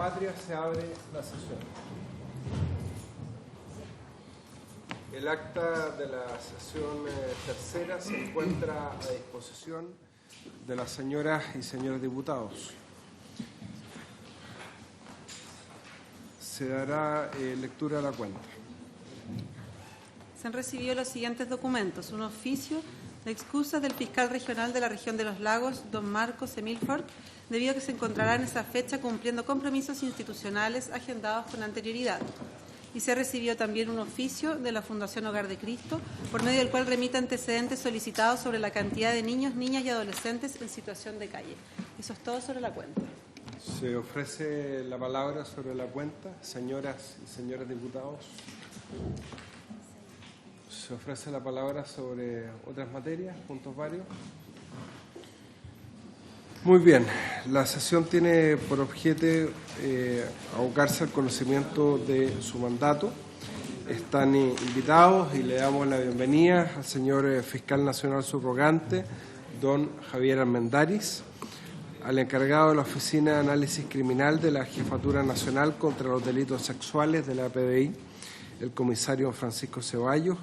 patria se abre la sesión. El acta de la sesión tercera se encuentra a disposición de las señoras y señores diputados. Se dará lectura a la cuenta. Se han recibido los siguientes documentos. Un oficio de excusas del fiscal regional de la región de los lagos, don Marcos Emilford, debido a que se encontrará en esa fecha cumpliendo compromisos institucionales agendados con anterioridad. Y se recibió también un oficio de la Fundación Hogar de Cristo, por medio del cual remite antecedentes solicitados sobre la cantidad de niños, niñas y adolescentes en situación de calle. Eso es todo sobre la cuenta. Se ofrece la palabra sobre la cuenta, señoras y señores diputados. Se ofrece la palabra sobre otras materias, puntos varios. Muy bien, la sesión tiene por objeto abocarse al conocimiento de su mandato. Están invitados y le damos la bienvenida al señor fiscal nacional subrogante, don Javier Armendáriz, al encargado de la Oficina de Análisis Criminal de la Jefatura Nacional contra los Delitos Sexuales de la PDI, el comisario Francisco Ceballos.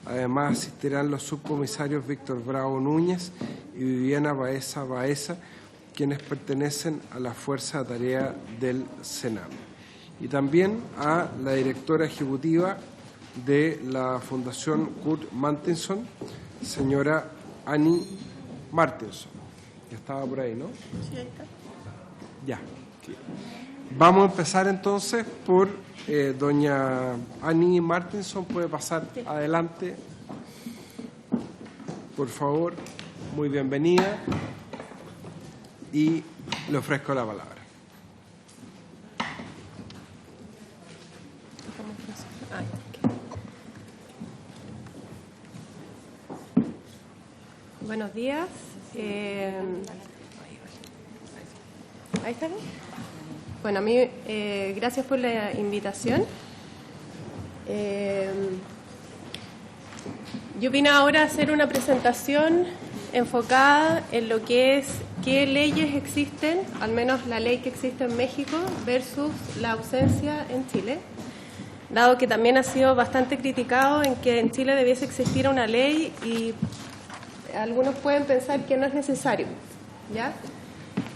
Además asistirán los subcomisarios Víctor Bravo Núñez y Viviana Baeza Baeza, quienes pertenecen a la Fuerza de Tarea del Sename. Y también a la directora ejecutiva de la Fundación Kurt Martinson, señora Annie Martinson. Ya estaba por ahí, ¿no? Sí, ahí está. Ya. Vamos a empezar entonces por doña Annie Martinson. Puede pasar adelante, por favor. Muy bienvenida y le ofrezco la palabra. Buenos días. Ahí está. Bueno, a mí, gracias por la invitación. Yo vine ahora a hacer una presentación enfocada en lo que es qué leyes existen, al menos la ley que existe en México versus la ausencia en Chile, dado que también ha sido bastante criticado en que en Chile debiese existir una ley y algunos pueden pensar que no es necesario, ¿ya?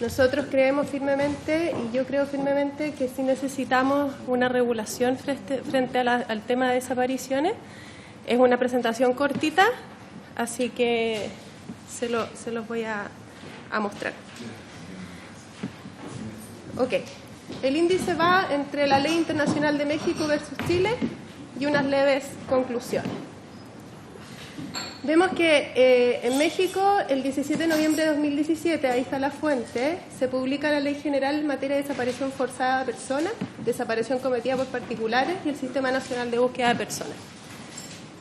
Nosotros creemos firmemente, y yo creo firmemente, que sí necesitamos una regulación frente al tema de desapariciones. Es una presentación cortita, así que se los voy a mostrar. Ok. El índice va entre la Ley Internacional de México versus Chile y unas leves conclusiones. Vemos que en México, el 17 de noviembre de 2017, ahí está la fuente, se publica la Ley General en materia de desaparición forzada de personas, desaparición cometida por particulares y el Sistema Nacional de Búsqueda de Personas.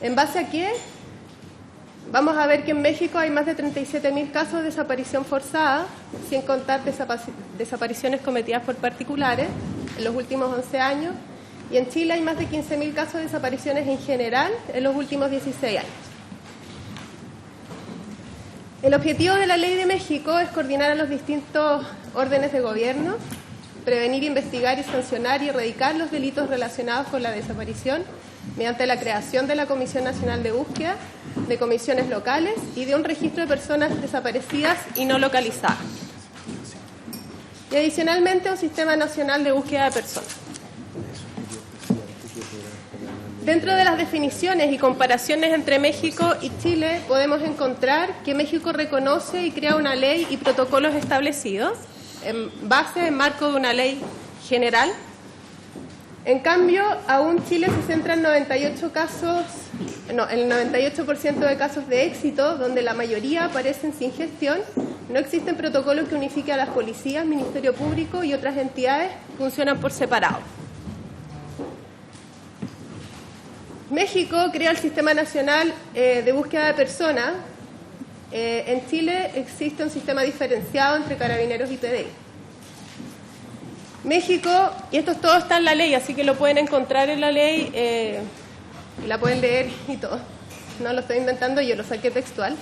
¿En base a qué? Vamos a ver que en México hay más de 37.000 casos de desaparición forzada, sin contar desapariciones cometidas por particulares en los últimos 11 años, y en Chile hay más de 15.000 casos de desapariciones en general en los últimos 16 años. El objetivo de la Ley de México es coordinar a los distintos órdenes de gobierno, prevenir, investigar y sancionar y erradicar los delitos relacionados con la desaparición mediante la creación de la Comisión Nacional de Búsqueda, de comisiones locales y de un registro de personas desaparecidas y no localizadas. Y adicionalmente un Sistema Nacional de Búsqueda de Personas. Dentro de las definiciones y comparaciones entre México y Chile podemos encontrar que México reconoce y crea una ley y protocolos establecidos en base, en marco de una ley general. En cambio, aún Chile se centra en el 98% de casos de éxito, donde la mayoría aparecen sin gestión. No existen protocolos que unifiquen a las policías, Ministerio Público y otras entidades, funcionan por separado. México crea el Sistema Nacional de Búsqueda de Personas. En Chile existe un sistema diferenciado entre carabineros y PDI. México, y esto todo está en la ley, así que lo pueden encontrar en la ley, y la pueden leer y todo. No lo estoy inventando, yo lo saqué textual.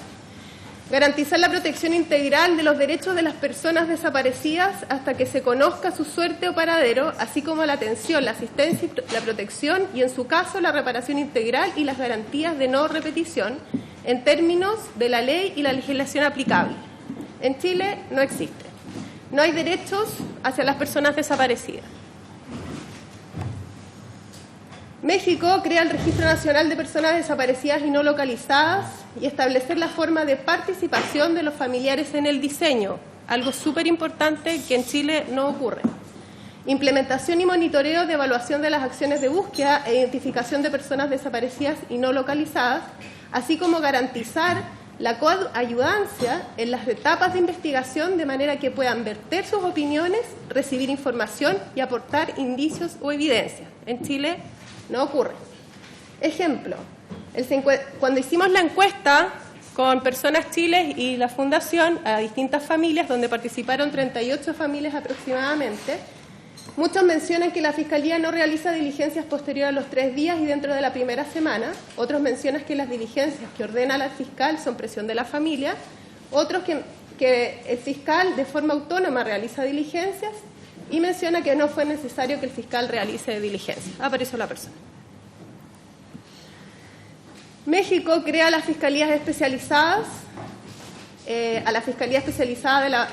Garantizar la protección integral de los derechos de las personas desaparecidas hasta que se conozca su suerte o paradero, así como la atención, la asistencia y la protección, y en su caso la reparación integral y las garantías de no repetición, en términos de la ley y la legislación aplicable. En Chile no existe. No hay derechos hacia las personas desaparecidas. México crea el Registro Nacional de Personas Desaparecidas y No Localizadas y establecer la forma de participación de los familiares en el diseño, algo súper importante que en Chile no ocurre. Implementación y monitoreo de evaluación de las acciones de búsqueda e identificación de personas desaparecidas y no localizadas, así como garantizar la coayudancia en las etapas de investigación de manera que puedan verter sus opiniones, recibir información y aportar indicios o evidencias. En Chile no ocurre. Ejemplo, cuando hicimos la encuesta con Personas Chile y la Fundación a distintas familias, donde participaron 38 familias aproximadamente, muchos mencionan que la Fiscalía no realiza diligencias posteriores a los 3 días y dentro de la primera semana. Otros mencionan que las diligencias que ordena la fiscal son presión de la familia. Otros que el fiscal de forma autónoma realiza diligencias y menciona que no fue necesario que el fiscal realice diligencias. Apareció la persona. México crea las fiscalías especializadas, a la Fiscalía Especializada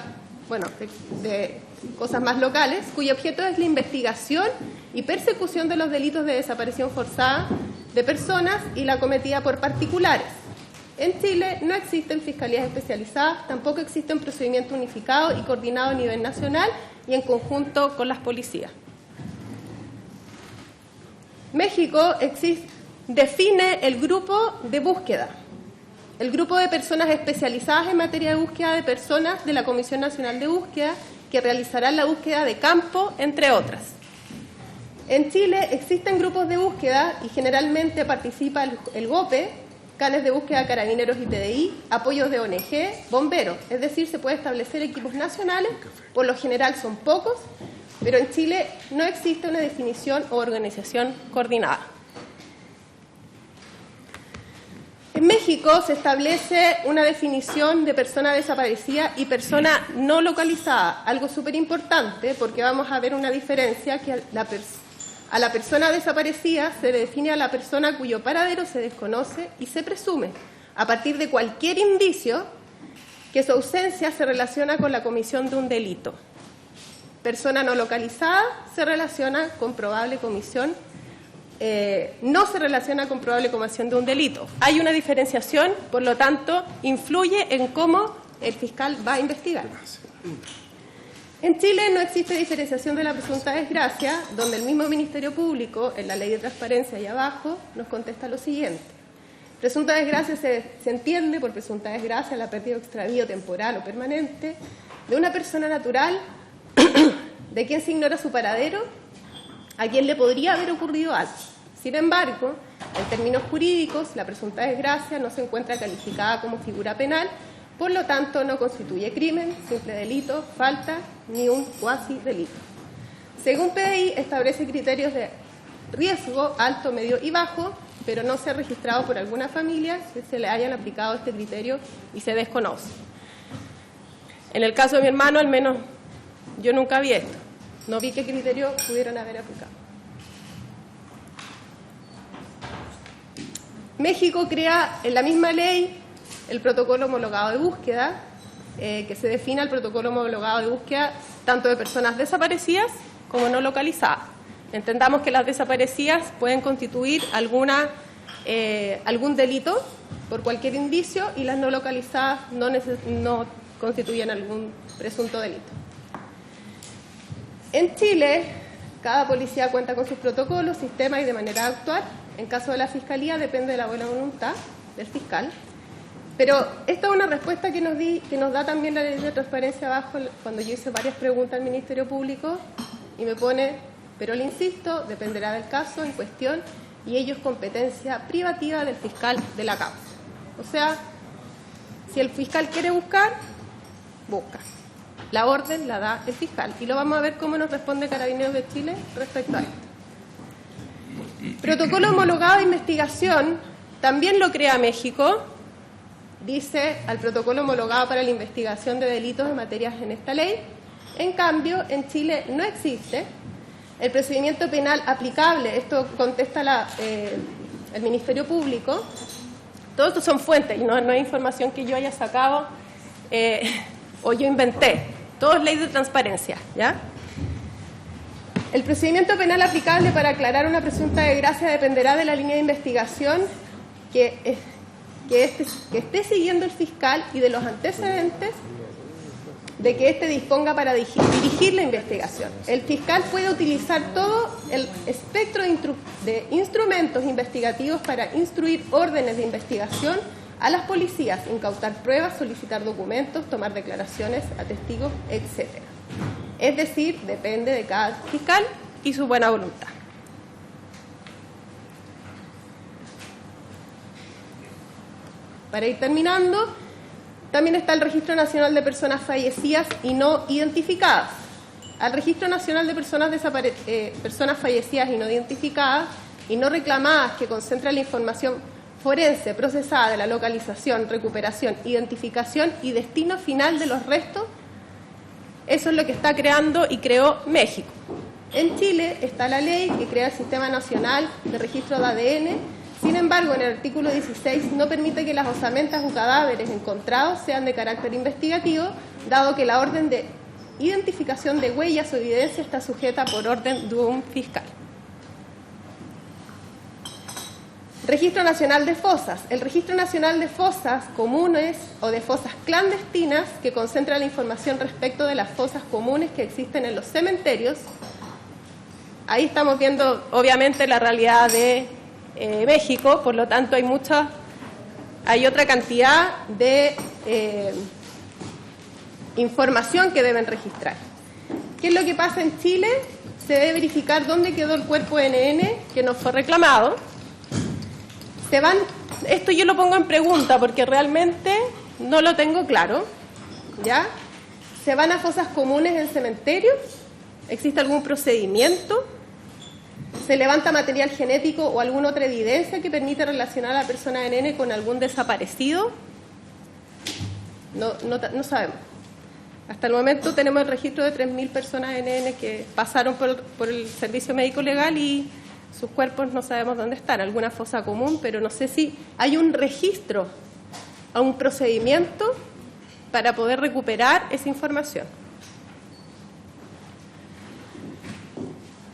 de cosas más locales, cuyo objeto es la investigación y persecución de los delitos de desaparición forzada de personas y la cometida por particulares. En Chile no existen fiscalías especializadas, tampoco existe un procedimiento unificado y coordinado a nivel nacional y en conjunto con las policías. México define el grupo de búsqueda, el grupo de personas especializadas en materia de búsqueda de personas de la Comisión Nacional de Búsqueda que realizarán la búsqueda de campo, entre otras. En Chile existen grupos de búsqueda y generalmente participa el GOPE, canes de búsqueda, carabineros y TDI, apoyos de ONG, bomberos. Es decir, se puede establecer equipos nacionales, por lo general son pocos, pero en Chile no existe una definición o organización coordinada. En México se establece una definición de persona desaparecida y persona no localizada, algo súper importante porque vamos a ver una diferencia que a la persona desaparecida se le define a la persona cuyo paradero se desconoce y se presume, a partir de cualquier indicio, que su ausencia se relaciona con la comisión de un delito. Persona no localizada se relaciona con probable comisión, no se relaciona con probable comisión de un delito. Hay una diferenciación, por lo tanto, influye en cómo el fiscal va a investigar. En Chile no existe diferenciación de la presunta desgracia, donde el mismo Ministerio Público, en la Ley de Transparencia y abajo, nos contesta lo siguiente. Presunta desgracia se entiende por presunta desgracia la pérdida o extravío temporal o permanente de una persona natural de quien se ignora su paradero, a quien le podría haber ocurrido algo. Sin embargo, en términos jurídicos, la presunta desgracia no se encuentra calificada como figura penal, por lo tanto no constituye crimen, simple delito, falta ni un cuasi delito. Según PDI, establece criterios de riesgo alto, medio y bajo, pero no se ha registrado por alguna familia que se le hayan aplicado este criterio y se desconoce. En el caso de mi hermano, al menos yo nunca vi esto. No vi qué criterio pudieron haber aplicado. México crea en la misma ley el protocolo homologado de búsqueda, que se define el protocolo homologado de búsqueda tanto de personas desaparecidas como no localizadas. Entendamos que las desaparecidas pueden constituir algún delito por cualquier indicio y las no localizadas no constituyen algún presunto delito. En Chile, cada policía cuenta con sus protocolos, sistemas y de manera de actuar. En caso de la Fiscalía depende de la buena voluntad del fiscal. Pero esta es una respuesta que nos da también la Ley de Transparencia abajo, cuando yo hice varias preguntas al Ministerio Público y me pone, pero le insisto, dependerá del caso en cuestión y ello es competencia privativa del fiscal de la causa. O sea, si el fiscal quiere buscar, busca. La orden la da el fiscal y lo vamos a ver cómo nos responde Carabineros de Chile respecto a esto. Protocolo homologado de investigación también lo crea México dice al protocolo homologado para la investigación de delitos en materias en esta ley. En cambio, en Chile no existe el procedimiento penal aplicable. Esto contesta el Ministerio Público. Todo esto son fuentes, no es información que yo haya sacado o yo inventé. Todo es ley de transparencia, ¿ya? El procedimiento penal aplicable para aclarar una presunta desgracia dependerá de la línea de investigación que esté siguiendo el fiscal y de los antecedentes de que éste disponga para dirigir la investigación. El fiscal puede utilizar todo el espectro de instrumentos investigativos para instruir órdenes de investigación a las policías, incautar pruebas, solicitar documentos, tomar declaraciones a testigos, etc. Es decir, depende de cada fiscal y su buena voluntad. Para ir terminando, también está el Registro Nacional de Personas Fallecidas y No Identificadas. Al Registro Nacional de Personas Fallecidas y No Identificadas y no reclamadas, que concentra la información forense procesada de la localización, recuperación, identificación y destino final de los restos. Eso es lo que está creando y creó México. En Chile está la ley que crea el Sistema Nacional de Registro de ADN. Sin embargo, en el artículo 16 no permite que las osamentas o cadáveres encontrados sean de carácter investigativo, dado que la orden de identificación de huellas o evidencia está sujeta por orden de un fiscal. Registro Nacional de Fosas. El Registro Nacional de Fosas Comunes o de Fosas Clandestinas, que concentra la información respecto de las fosas comunes que existen en los cementerios. Ahí estamos viendo, obviamente, la realidad de México, por lo tanto hay otra cantidad de información que deben registrar. ¿Qué es lo que pasa en Chile? Se debe verificar dónde quedó el cuerpo NN que nos fue reclamado. Esto yo lo pongo en pregunta porque realmente no lo tengo claro, ¿ya? ¿Se van a fosas comunes en cementerios? ¿Existe algún procedimiento? ¿Se levanta material genético o alguna otra evidencia que permite relacionar a la persona NN con algún desaparecido? No sabemos. Hasta el momento tenemos el registro de 3.000 personas NN que pasaron por el servicio médico legal y sus cuerpos no sabemos dónde están, alguna fosa común, pero no sé si hay un registro o un procedimiento para poder recuperar esa información.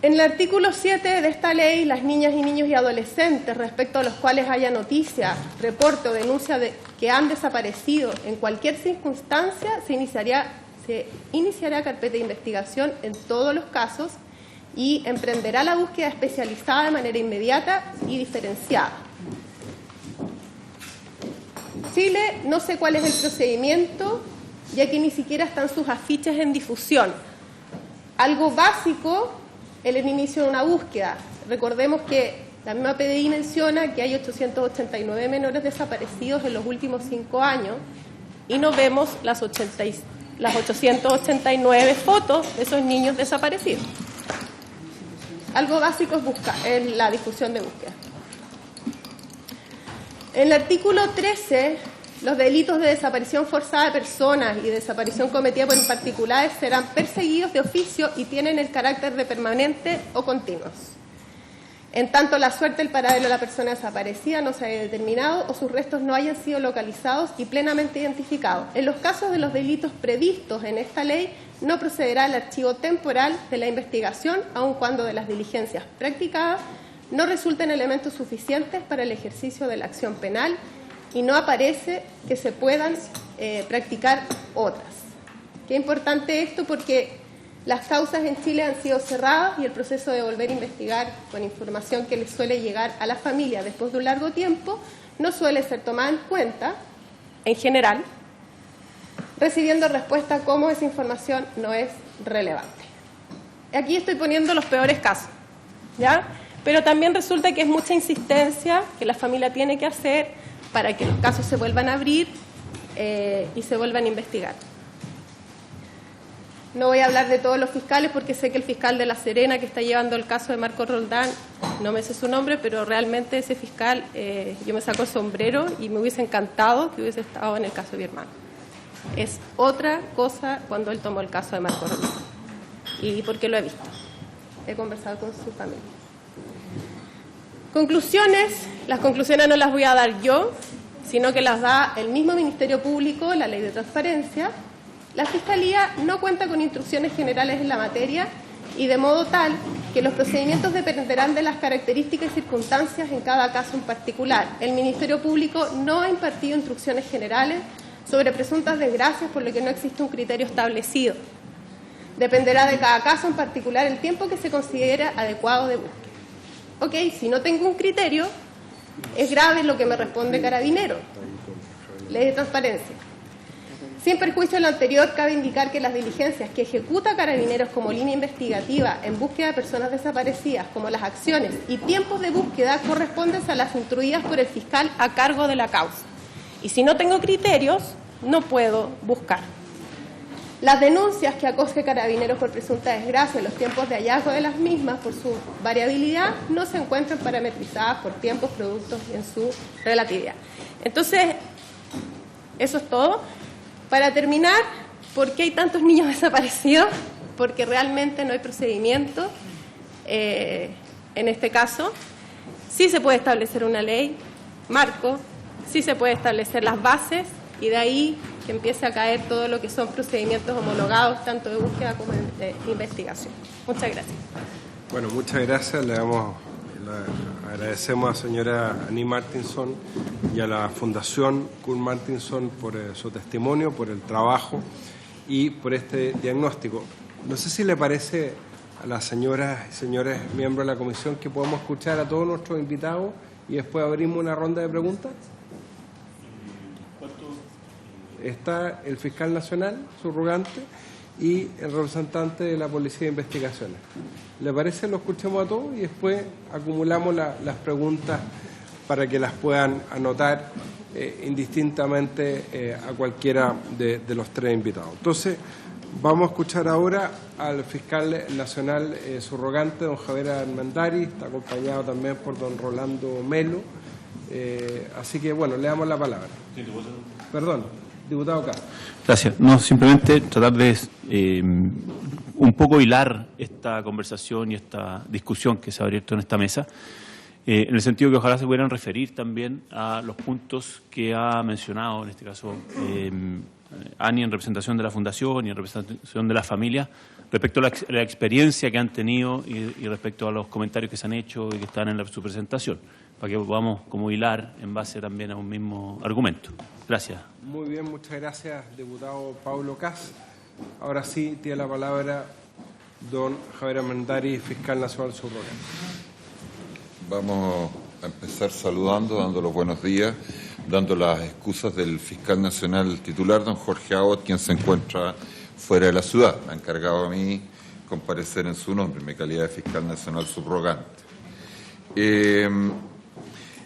En el artículo 7 de esta ley, las niñas y niños y adolescentes respecto a los cuales haya noticia, reporte o denuncia de que han desaparecido en cualquier circunstancia, se iniciará carpeta de investigación en todos los casos y emprenderá la búsqueda especializada de manera inmediata y diferenciada. Chile, no sé cuál es el procedimiento, ya que ni siquiera están sus afiches en difusión. Algo básico, el inicio de una búsqueda. Recordemos que la misma PDI menciona que hay 889 menores desaparecidos en los últimos 5 años y no vemos las 889 fotos de esos niños desaparecidos. Algo básico es la difusión de búsqueda. En el artículo 13, los delitos de desaparición forzada de personas y desaparición cometida por particulares serán perseguidos de oficio y tienen el carácter de permanente o continuos. En tanto la suerte del paradero de la persona desaparecida no se haya determinado o sus restos no hayan sido localizados y plenamente identificados. En los casos de los delitos previstos en esta ley, no procederá el archivo temporal de la investigación, aun cuando de las diligencias practicadas no resulten elementos suficientes para el ejercicio de la acción penal y no aparece que se puedan practicar otras. Qué importante esto porque las causas en Chile han sido cerradas y el proceso de volver a investigar con información que les suele llegar a la familia después de un largo tiempo no suele ser tomada en cuenta, en general, recibiendo respuesta como esa información no es relevante. Aquí estoy poniendo los peores casos, ¿ya? Pero también resulta que es mucha insistencia que la familia tiene que hacer para que los casos se vuelvan a abrir y se vuelvan a investigar. No voy a hablar de todos los fiscales porque sé que el fiscal de La Serena que está llevando el caso de Marco Roldán, no me sé su nombre, pero realmente ese fiscal, yo me saco el sombrero y me hubiese encantado que hubiese estado en el caso de mi hermano. Es otra cosa cuando él tomó el caso de Marco Roldán. Y porque lo he visto. He conversado con su familia. Conclusiones. Las conclusiones no las voy a dar yo, sino que las da el mismo Ministerio Público, la Ley de Transparencia. La Fiscalía no cuenta con instrucciones generales en la materia y de modo tal que los procedimientos dependerán de las características y circunstancias en cada caso en particular. El Ministerio Público no ha impartido instrucciones generales sobre presuntas desgracias, por lo que no existe un criterio establecido. Dependerá de cada caso en particular el tiempo que se considera adecuado de búsqueda. Ok, si no tengo un criterio, es grave lo que me responde Carabinero. Ley de Transparencia. Sin perjuicio de lo anterior, cabe indicar que las diligencias que ejecuta Carabineros como línea investigativa en búsqueda de personas desaparecidas, como las acciones y tiempos de búsqueda, corresponden a las instruidas por el fiscal a cargo de la causa. Y si no tengo criterios, no puedo buscar. Las denuncias que acoge Carabineros por presunta desgracia en los tiempos de hallazgo de las mismas, por su variabilidad, no se encuentran parametrizadas por tiempos, productos y en su relatividad. Entonces, eso es todo. Para terminar, ¿por qué hay tantos niños desaparecidos? Porque realmente no hay procedimiento en este caso. Sí se puede establecer una ley, marco, sí se puede establecer las bases y de ahí que empiece a caer todo lo que son procedimientos homologados, tanto de búsqueda como de investigación. Muchas gracias. Bueno, muchas gracias. Agradecemos a la señora Annie Martinson y a la Fundación Kurt Martinson por su testimonio, por el trabajo y por este diagnóstico. No sé si le parece a las señoras y señores miembros de la comisión que podamos escuchar a todos nuestros invitados y después abrimos una ronda de preguntas. Está el fiscal nacional, subrogante, y el representante de la Policía de Investigaciones. ¿Le parece? Lo escuchemos a todos y después acumulamos las preguntas para que las puedan anotar indistintamente a cualquiera de los tres invitados. Entonces, vamos a escuchar ahora al fiscal nacional subrogante, don Javier Armendari, está acompañado también por don Rolando Melo. Así que, bueno, le damos la palabra. Perdón. Diputado Castro. Gracias. No, simplemente tratar de un poco hilar esta conversación y esta discusión que se ha abierto en esta mesa, en el sentido que ojalá se pudieran referir también a los puntos que ha mencionado, en este caso, Annie en representación de la Fundación y en representación de la familia, respecto a la experiencia que han tenido y respecto a los comentarios que se han hecho y que están en su presentación, para que podamos como hilar en base también a un mismo argumento. Gracias. Muy bien, muchas gracias, diputado Paulo Cas. Ahora sí, tiene la palabra don Javier Armendari, fiscal nacional subrogante. Vamos a empezar saludando, dando los buenos días, dando las excusas del fiscal nacional titular, don Jorge Abbott, quien se encuentra fuera de la ciudad. Me ha encargado a mí comparecer en su nombre, en mi calidad de fiscal nacional subrogante.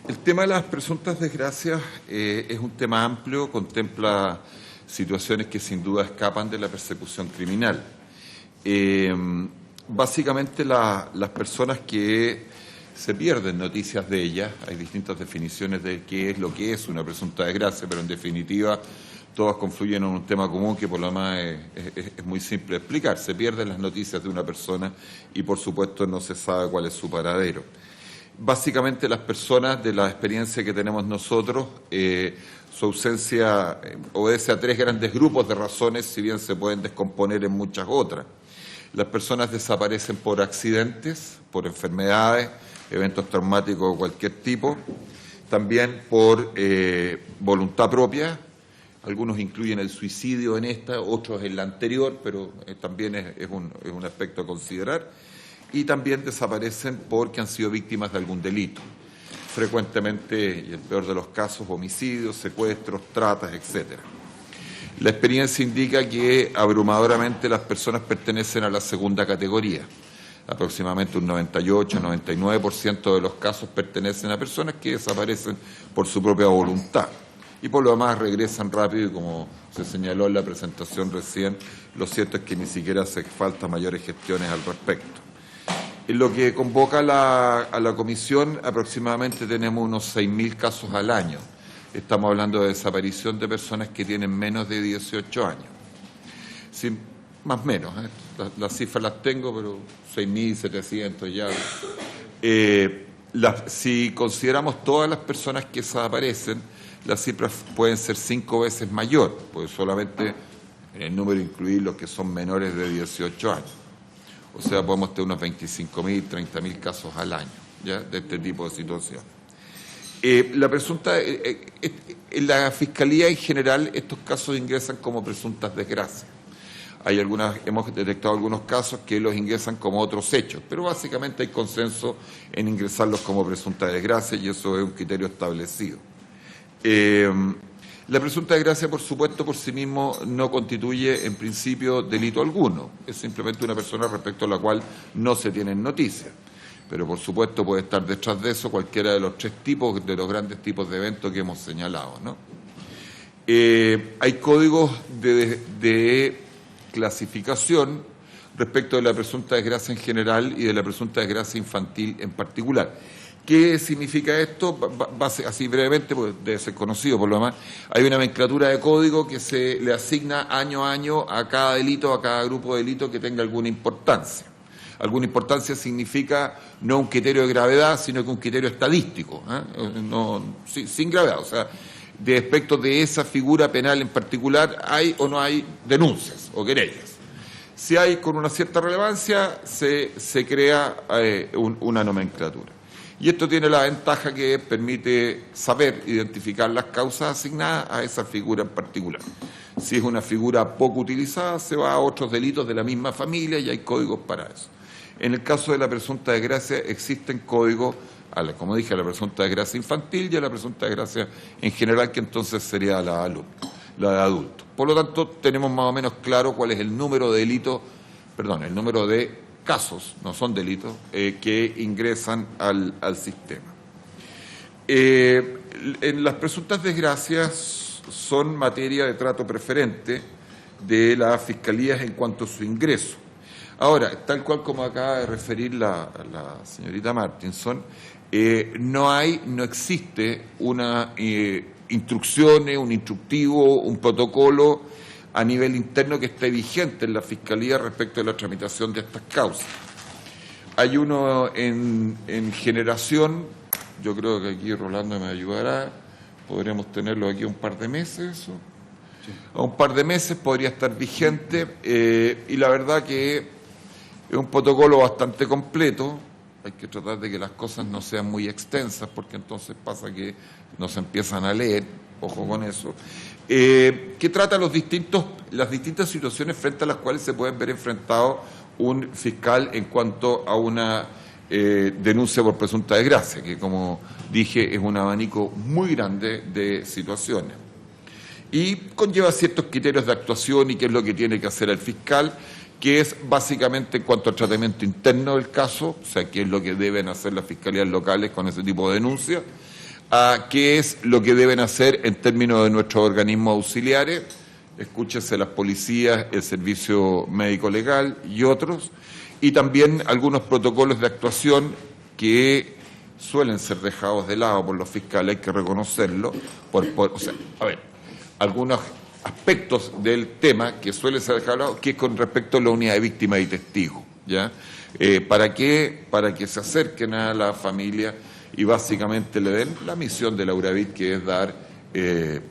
El tema de las presuntas desgracias es un tema amplio, contempla situaciones que sin duda escapan de la persecución criminal. Básicamente las personas que se pierden noticias de ellas, hay distintas definiciones de qué es lo que es una presunta desgracia, pero en definitiva todas confluyen en un tema común que por lo demás es muy simple de explicar. Se pierden las noticias de una persona y por supuesto no se sabe cuál es su paradero. Básicamente las personas, de la experiencia que tenemos nosotros, su ausencia obedece a tres grandes grupos de razones, si bien se pueden descomponer en muchas otras. Las personas desaparecen por accidentes, por enfermedades, eventos traumáticos de cualquier tipo, también por voluntad propia. Algunos incluyen el suicidio en esta, otros en la anterior, pero también es un aspecto a considerar. Y también desaparecen porque han sido víctimas de algún delito. Frecuentemente, y el peor de los casos, homicidios, secuestros, tratas, etc. La experiencia indica que abrumadoramente las personas pertenecen a la segunda categoría. Aproximadamente un 98-99% de los casos pertenecen a personas que desaparecen por su propia voluntad. y por lo demás regresan rápido y como se señaló en la presentación recién, lo cierto es que ni siquiera hace falta mayores gestiones al respecto. En lo que convoca a la comisión, aproximadamente tenemos unos 6.000 casos al año. Estamos hablando de desaparición de personas que tienen menos de 18 años. Sí, más o menos, las cifras las tengo, pero 6.700 ya. Si consideramos todas las personas que desaparecen, las cifras pueden ser 5 veces mayor, porque solamente en el número incluir los que son menores de 18 años. O sea, podemos tener unos 25.000, 30.000 casos al año, ¿ya?, de este tipo de situación. En la Fiscalía en general, estos casos ingresan como presuntas desgracias. Hemos detectado algunos casos que los ingresan como otros hechos, pero básicamente hay consenso en ingresarlos como presuntas desgracias y eso es un criterio establecido. La presunta desgracia, por supuesto, por sí mismo no constituye en principio delito alguno. Es simplemente una persona respecto a la cual no se tienen noticias. Pero, por supuesto, puede estar detrás de eso cualquiera de los 3 tipos, de los grandes tipos de eventos que hemos señalado, ¿no? Hay códigos de clasificación respecto de la presunta desgracia en general y de la presunta desgracia infantil en particular. ¿Qué significa esto? Así brevemente, porque debe ser conocido por lo demás, hay una nomenclatura de código que se le asigna año a año a cada delito, a cada grupo de delitos que tenga alguna importancia. Alguna importancia significa no un criterio de gravedad, sino que un criterio estadístico, sin gravedad. O sea, de aspectos de esa figura penal en particular, ¿hay o no hay denuncias o querellas? Si hay con una cierta relevancia, se crea una nomenclatura. Y esto tiene la ventaja que permite saber identificar las causas asignadas a esa figura en particular. Si es una figura poco utilizada, se va a otros delitos de la misma familia y hay códigos para eso. En el caso de la presunta desgracia existen códigos, como dije, a la presunta desgracia infantil y a la presunta desgracia en general, que entonces sería la de adultos. Por lo tanto, tenemos más o menos claro cuál es el número de delitos, el número de casos, no son delitos, que ingresan al sistema. En las presuntas desgracias son materia de trato preferente de las fiscalías en cuanto a su ingreso. Ahora, tal cual como acaba de referir la señorita Martinson, no existe una instrucciones, un instructivo, un protocolo a nivel interno que esté vigente en la Fiscalía respecto a la tramitación de estas causas. Hay uno en generación, yo creo que aquí Rolando me ayudará, podremos tenerlo aquí un par de meses, ¿eso? Sí. A un par de meses podría estar vigente y la verdad que es un protocolo bastante completo. Hay que tratar de que las cosas no sean muy extensas porque entonces pasa que no se empiezan a leer, ojo con eso, que trata las distintas situaciones frente a las cuales se pueden ver enfrentado un fiscal en cuanto a una denuncia por presunta desgracia, que como dije es un abanico muy grande de situaciones. Y conlleva ciertos criterios de actuación y qué es lo que tiene que hacer el fiscal, que es básicamente en cuanto al tratamiento interno del caso, o sea, qué es lo que deben hacer las fiscalías locales con ese tipo de denuncias, qué es lo que deben hacer en términos de nuestros organismos auxiliares, escúchese las policías, el servicio médico legal y otros, y también algunos protocolos de actuación que suelen ser dejados de lado por los fiscales, hay que reconocerlo, algunos aspectos del tema que suelen ser dejados de lado, que es con respecto a la unidad de víctimas y testigos, ¿ya? ¿Para qué? Para que se acerquen a la familia y básicamente le den la misión de la URAVIT, que es dar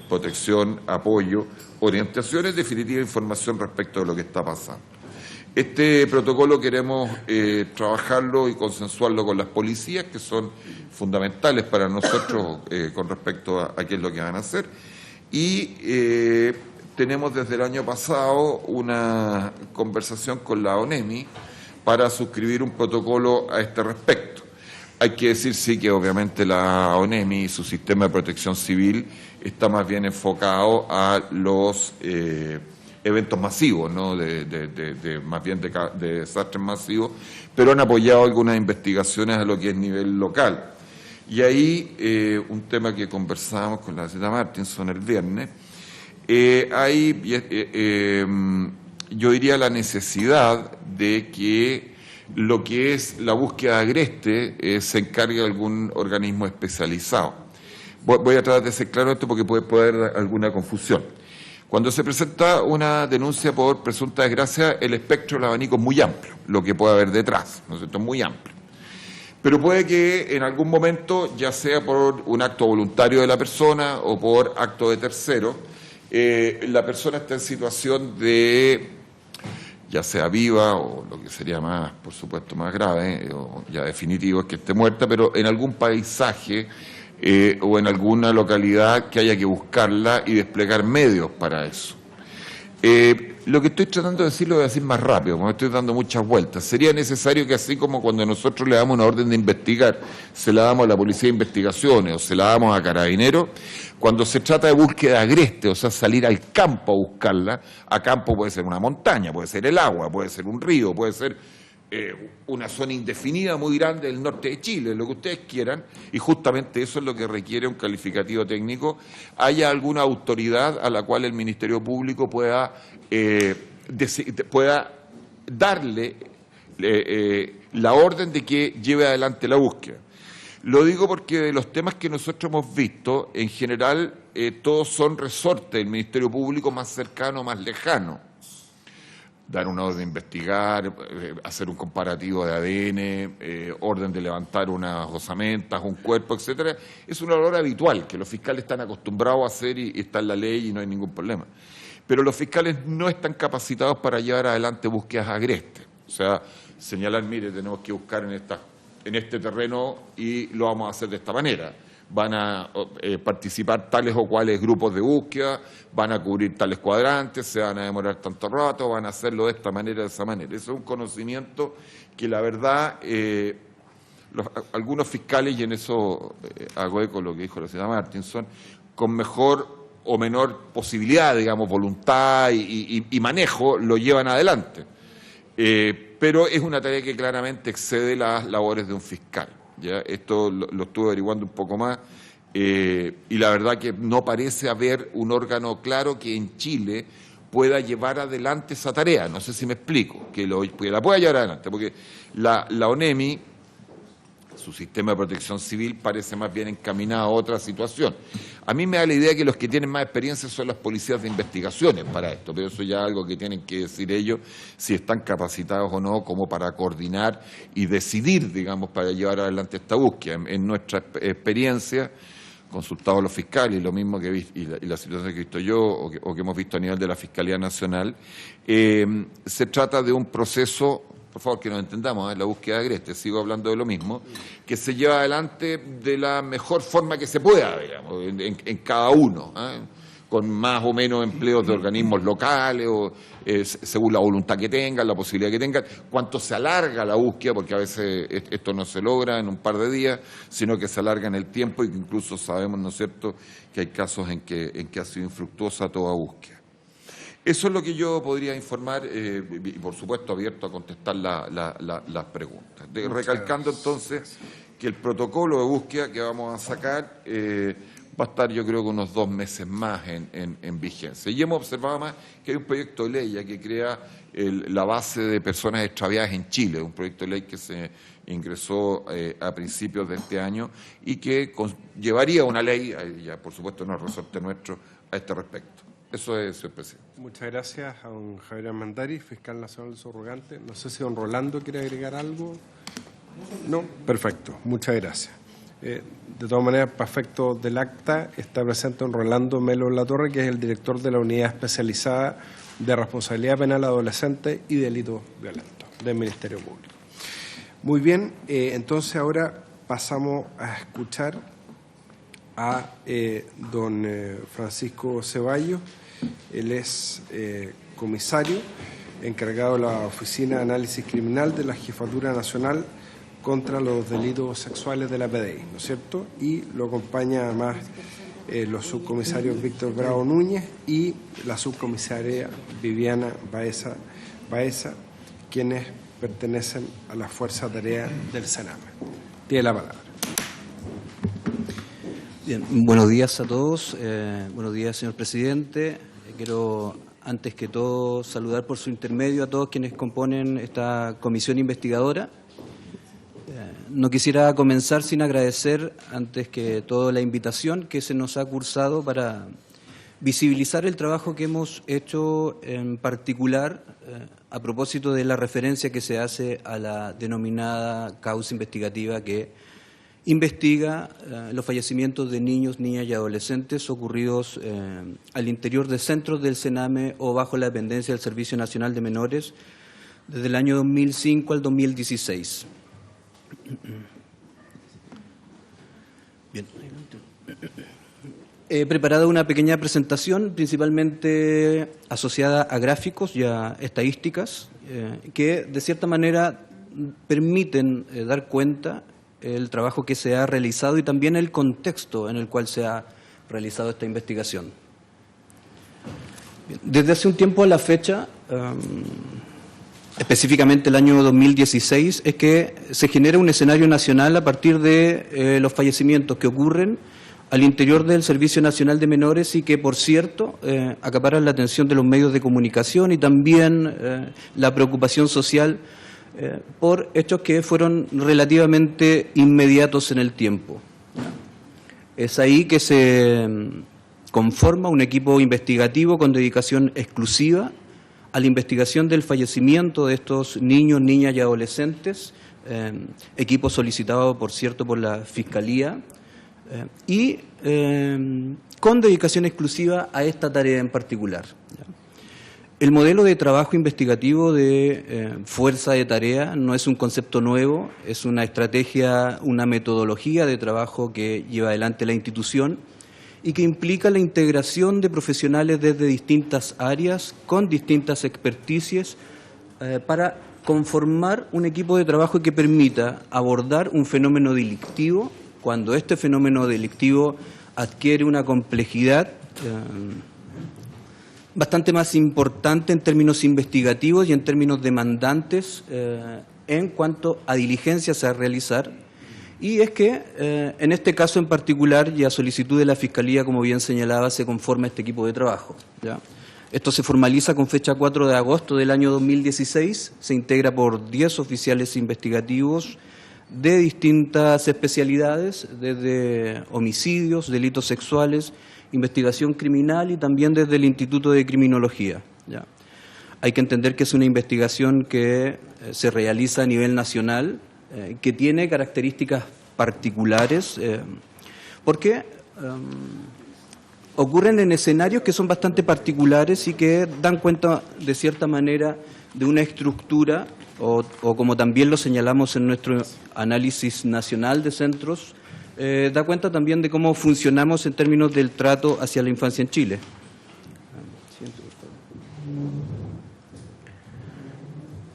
protección, apoyo, orientación, en definitiva información respecto de lo que está pasando. Este protocolo queremos trabajarlo y consensuarlo con las policías, que son fundamentales para nosotros con respecto a qué es lo que van a hacer. Y tenemos desde el año pasado una conversación con la ONEMI para suscribir un protocolo a este respecto. Hay que decir, sí, que obviamente la ONEMI y su sistema de protección civil está más bien enfocado a los eventos masivos, ¿no? Más bien de desastres masivos, pero han apoyado algunas investigaciones a lo que es nivel local. Y ahí, un tema que conversábamos con la señora Martinson el viernes, yo diría la necesidad de que lo que es la búsqueda agreste se encargue de algún organismo especializado. Voy a tratar de ser claro esto porque puede haber alguna confusión. Cuando se presenta una denuncia por presunta desgracia, el espectro del abanico es muy amplio, lo que puede haber detrás, ¿no es cierto? Es muy amplio. Pero puede que en algún momento, ya sea por un acto voluntario de la persona o por acto de tercero, la persona está en situación de, ya sea viva o lo que sería más, por supuesto, más grave, o ya definitivo es que esté muerta, pero en algún paisaje o en alguna localidad que haya que buscarla y desplegar medios para eso. Lo que estoy tratando de decir lo voy a decir más rápido, porque estoy dando muchas vueltas. Sería necesario que así como cuando nosotros le damos una orden de investigar, se la damos a la Policía de Investigaciones o se la damos a Carabineros, cuando se trata de búsqueda agreste, o sea, salir al campo a buscarla, a campo puede ser una montaña, puede ser el agua, puede ser un río, puede ser una zona indefinida muy grande del norte de Chile, lo que ustedes quieran, y justamente eso es lo que requiere un calificativo técnico, haya alguna autoridad a la cual el Ministerio Público pueda darle la orden de que lleve adelante la búsqueda. Lo digo porque de los temas que nosotros hemos visto, en general, todos son resortes del Ministerio Público más cercano, más lejano. Dar una orden de investigar, hacer un comparativo de ADN, orden de levantar unas osamentas, un cuerpo, etcétera, es una labor habitual que los fiscales están acostumbrados a hacer y está en la ley y no hay ningún problema. Pero los fiscales no están capacitados para llevar adelante búsquedas agrestes. O sea, señalar, mire, tenemos que buscar en este terreno y lo vamos a hacer de esta manera. Van a participar tales o cuales grupos de búsqueda, van a cubrir tales cuadrantes, se van a demorar tanto rato, van a hacerlo de esta manera, de esa manera. Eso es un conocimiento que la verdad algunos fiscales, y en eso hago eco lo que dijo la señora Martinson, con mejor o menor posibilidad, digamos, voluntad y manejo, lo llevan adelante. Pero es una tarea que claramente excede las labores de un fiscal. ¿Ya? Esto lo estuve averiguando un poco más y la verdad que no parece haber un órgano claro que en Chile pueda llevar adelante esa tarea. No sé si me explico, que la pueda llevar adelante, porque la ONEMI, su sistema de protección civil, parece más bien encaminado a otra situación. A mí me da la idea que los que tienen más experiencia son las policías de investigaciones para esto, pero eso ya es algo que tienen que decir ellos, si están capacitados o no, como para coordinar y decidir, digamos, para llevar adelante esta búsqueda. En nuestra experiencia, consultado a los fiscales, y lo mismo que y la situación que he visto yo o que hemos visto a nivel de la Fiscalía Nacional, se trata de un proceso, por favor que nos entendamos, la búsqueda agreste, sigo hablando de lo mismo, que se lleva adelante de la mejor forma que se pueda, digamos, en cada uno, con más o menos empleos de organismos locales, o según la voluntad que tengan, la posibilidad que tengan, cuánto se alarga la búsqueda, porque a veces esto no se logra en un par de días, sino que se alarga en el tiempo y que incluso sabemos, ¿no es cierto?, que hay casos en que ha sido infructuosa toda búsqueda. Eso es lo que yo podría informar y, por supuesto, abierto a contestar las preguntas. Recalcando entonces que el protocolo de búsqueda que vamos a sacar va a estar, yo creo, que unos 2 meses más en vigencia. Y hemos observado más que hay un proyecto de ley ya que crea la base de personas extraviadas en Chile, un proyecto de ley que se ingresó a principios de este año y que llevaría una ley, ya por supuesto no es resorte nuestro, a este respecto. Eso es, señor presidente. Muchas gracias a don Javier Armendariz, fiscal nacional subrogante. No sé si don Rolando quiere agregar algo. No, perfecto. Muchas gracias. De todas maneras, para efectos del acta, está presente don Rolando Melo Latorre, que es el director de la Unidad Especializada de Responsabilidad Penal Adolescente y Delitos Violentos del Ministerio Público. Muy bien, entonces ahora pasamos a escuchar a don Francisco Ceballos. Él es comisario encargado de la Oficina de Análisis Criminal de la Jefatura Nacional contra los Delitos Sexuales de la PDI, ¿no es cierto? Y lo acompaña además los subcomisarios Víctor Bravo Núñez y la subcomisaria Viviana Baeza, quienes pertenecen a la Fuerza Tarea del Sename. Tiene la palabra. Bien, buenos días a todos. Buenos días, señor presidente. Quiero, antes que todo, saludar por su intermedio a todos quienes componen esta comisión investigadora. No quisiera comenzar sin agradecer, antes que todo, la invitación que se nos ha cursado para visibilizar el trabajo que hemos hecho, en particular a propósito de la referencia que se hace a la denominada causa investigativa que investiga los fallecimientos de niños, niñas y adolescentes ocurridos al interior de centros del CENAME o bajo la dependencia del Servicio Nacional de Menores desde el año 2005 al 2016. Bien. He preparado una pequeña presentación, principalmente asociada a gráficos y a estadísticas, que de cierta manera permiten dar cuenta el trabajo que se ha realizado y también el contexto en el cual se ha realizado esta investigación. Desde hace un tiempo a la fecha, específicamente el año 2016, es que se genera un escenario nacional a partir de los fallecimientos que ocurren al interior del Servicio Nacional de Menores y que, por cierto, acaparan la atención de los medios de comunicación y también la preocupación social por hechos que fueron relativamente inmediatos en el tiempo. Es ahí que se conforma un equipo investigativo con dedicación exclusiva a la investigación del fallecimiento de estos niños, niñas y adolescentes, equipo solicitado, por cierto, por la Fiscalía, y con dedicación exclusiva a esta tarea en particular. El modelo de trabajo investigativo de fuerza de tarea no es un concepto nuevo, es una estrategia, una metodología de trabajo que lleva adelante la institución y que implica la integración de profesionales desde distintas áreas, con distintas experticias, para conformar un equipo de trabajo que permita abordar un fenómeno delictivo cuando este fenómeno delictivo adquiere una complejidad bastante más importante en términos investigativos y en términos demandantes en cuanto a diligencias a realizar. Y es que en este caso en particular y a solicitud de la Fiscalía, como bien señalaba, se conforma este equipo de trabajo, ¿ya? Esto se formaliza con fecha 4 de agosto del año 2016, se integra por 10 oficiales investigativos de distintas especialidades, desde homicidios, delitos sexuales, investigación criminal y también desde el Instituto de Criminología, ¿ya? Hay que entender que es una investigación que se realiza a nivel nacional, que tiene características particulares, porque ocurren en escenarios que son bastante particulares y que dan cuenta, de cierta manera, de una estructura, o como también lo señalamos en nuestro análisis nacional de centros, da cuenta también de cómo funcionamos en términos del trato hacia la infancia en Chile.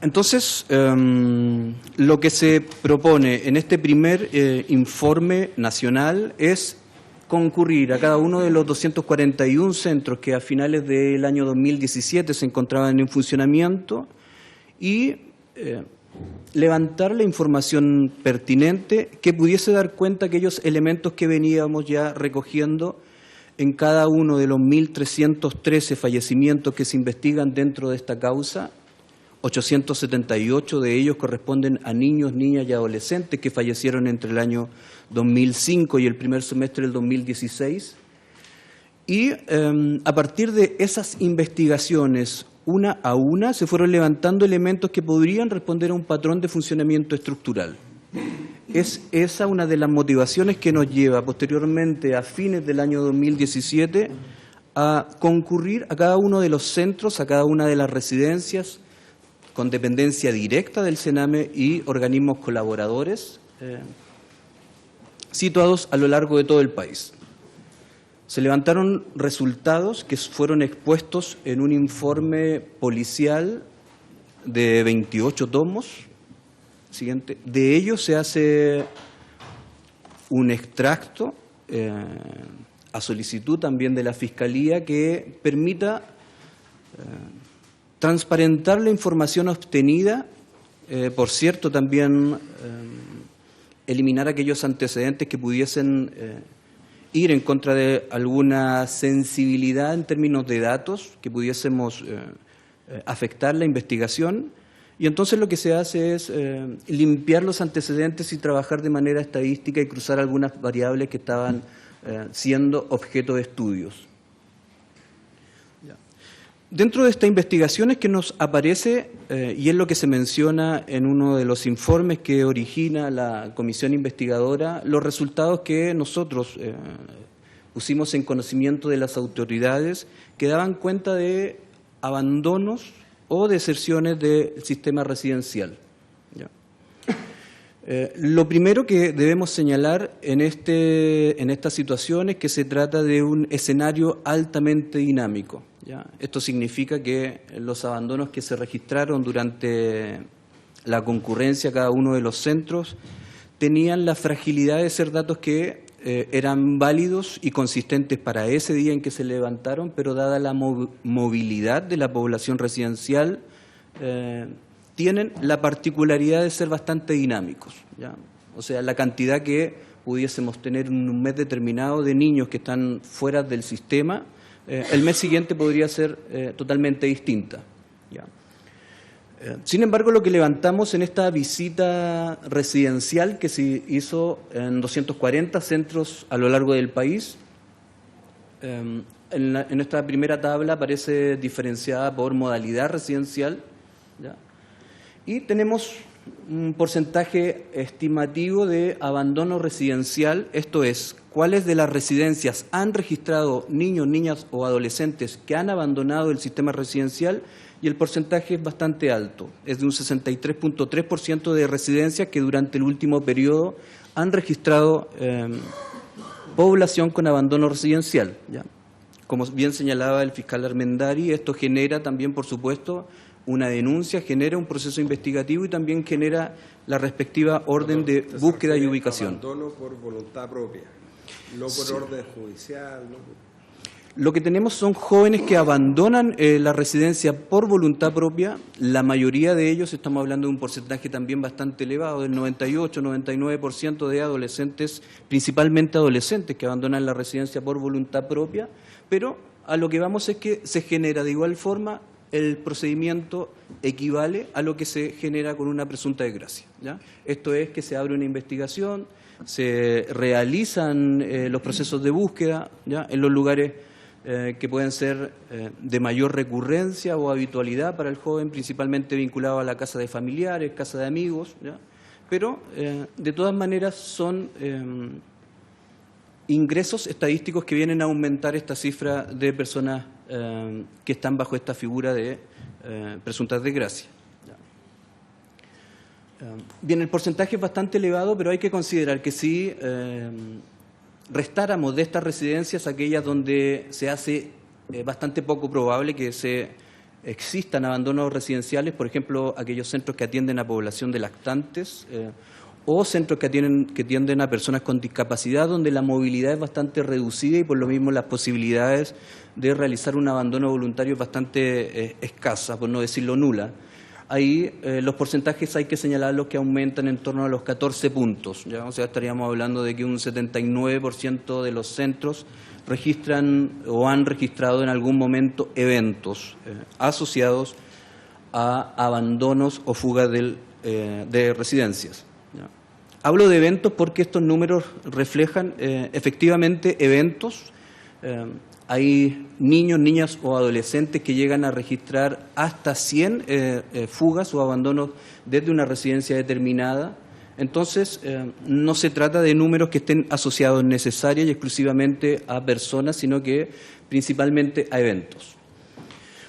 Entonces, lo que se propone en este primer informe nacional es concurrir a cada uno de los 241 centros que a finales del año 2017 se encontraban en funcionamiento y levantar la información pertinente que pudiese dar cuenta de aquellos elementos que veníamos ya recogiendo en cada uno de los 1.313 fallecimientos que se investigan dentro de esta causa. 878 de ellos corresponden a niños, niñas y adolescentes que fallecieron entre el año 2005 y el primer semestre del 2016. Y a partir de esas investigaciones, una a una, se fueron levantando elementos que podrían responder a un patrón de funcionamiento estructural. Es esa una de las motivaciones que nos lleva posteriormente, a fines del año 2017, a concurrir a cada uno de los centros, a cada una de las residencias con dependencia directa del CENAME y organismos colaboradores situados a lo largo de todo el país. Se levantaron resultados que fueron expuestos en un informe policial de 28 tomos. Siguiente. De ello se hace un extracto a solicitud también de la Fiscalía que permita transparentar la información obtenida, por cierto, también eliminar aquellos antecedentes que pudiesen ir en contra de alguna sensibilidad en términos de datos que pudiésemos afectar la investigación, y entonces lo que se hace es limpiar los antecedentes y trabajar de manera estadística y cruzar algunas variables que estaban siendo objeto de estudios. Dentro de esta investigación es que nos aparece, y es lo que se menciona en uno de los informes que origina la comisión investigadora, los resultados que nosotros pusimos en conocimiento de las autoridades que daban cuenta de abandonos o deserciones del sistema residencial. Lo primero que debemos señalar en esta situación es que se trata de un escenario altamente dinámico. ¿Ya? Esto significa que los abandonos que se registraron durante la concurrencia a cada uno de los centros tenían la fragilidad de ser datos que eran válidos y consistentes para ese día en que se levantaron, pero dada la movilidad de la población residencial, tienen la particularidad de ser bastante dinámicos, ¿ya? O sea, la cantidad que pudiésemos tener en un mes determinado de niños que están fuera del sistema, el mes siguiente podría ser totalmente distinta, ¿ya? Sin embargo, lo que levantamos en esta visita residencial que se hizo en 240 centros a lo largo del país, en esta primera tabla aparece diferenciada por modalidad residencial, ¿ya? Y tenemos un porcentaje estimativo de abandono residencial, esto es, cuáles de las residencias han registrado niños, niñas o adolescentes que han abandonado el sistema residencial, y el porcentaje es bastante alto, es de un 63.3% de residencias que durante el último periodo han registrado población con abandono residencial, ¿ya? Como bien señalaba el fiscal Armendari, esto genera también, por supuesto, una denuncia, genera un proceso investigativo y también genera la respectiva orden de búsqueda y ubicación. Abandono por voluntad propia, no por orden judicial, ¿no? Lo que tenemos son jóvenes que abandonan la residencia por voluntad propia. La mayoría de ellos, estamos hablando de un porcentaje también bastante elevado, del 98-99% de adolescentes, principalmente adolescentes que abandonan la residencia por voluntad propia, pero a lo que vamos es que se genera de igual forma, el procedimiento equivale a lo que se genera con una presunta desgracia, ¿ya? Esto es que se abre una investigación, se realizan los procesos de búsqueda, ¿ya? En los lugares que pueden ser de mayor recurrencia o habitualidad para el joven, principalmente vinculado a la casa de familiares, casa de amigos, ¿ya? Pero de todas maneras son ingresos estadísticos que vienen a aumentar esta cifra de personas que están bajo esta figura de presuntas desgracias. Bien, el porcentaje es bastante elevado, pero hay que considerar que si restáramos de estas residencias aquellas donde se hace bastante poco probable que existan abandonos residenciales, por ejemplo, aquellos centros que atienden a población de lactantes o centros que atienden a personas con discapacidad, donde la movilidad es bastante reducida y por lo mismo las posibilidades de realizar un abandono voluntario es bastante escasa, por no decirlo nula. Ahí los porcentajes hay que señalarlos que aumentan en torno a los 14 puntos, ¿ya? O sea, estaríamos hablando de que un 79% de los centros registran o han registrado en algún momento eventos asociados a abandonos o fugas de residencias, ¿ya? Hablo de eventos porque estos números reflejan efectivamente eventos. Hay niños, niñas o adolescentes que llegan a registrar hasta 100 fugas o abandonos desde una residencia determinada. Entonces, no se trata de números que estén asociados necesariamente y exclusivamente a personas, sino que principalmente a eventos.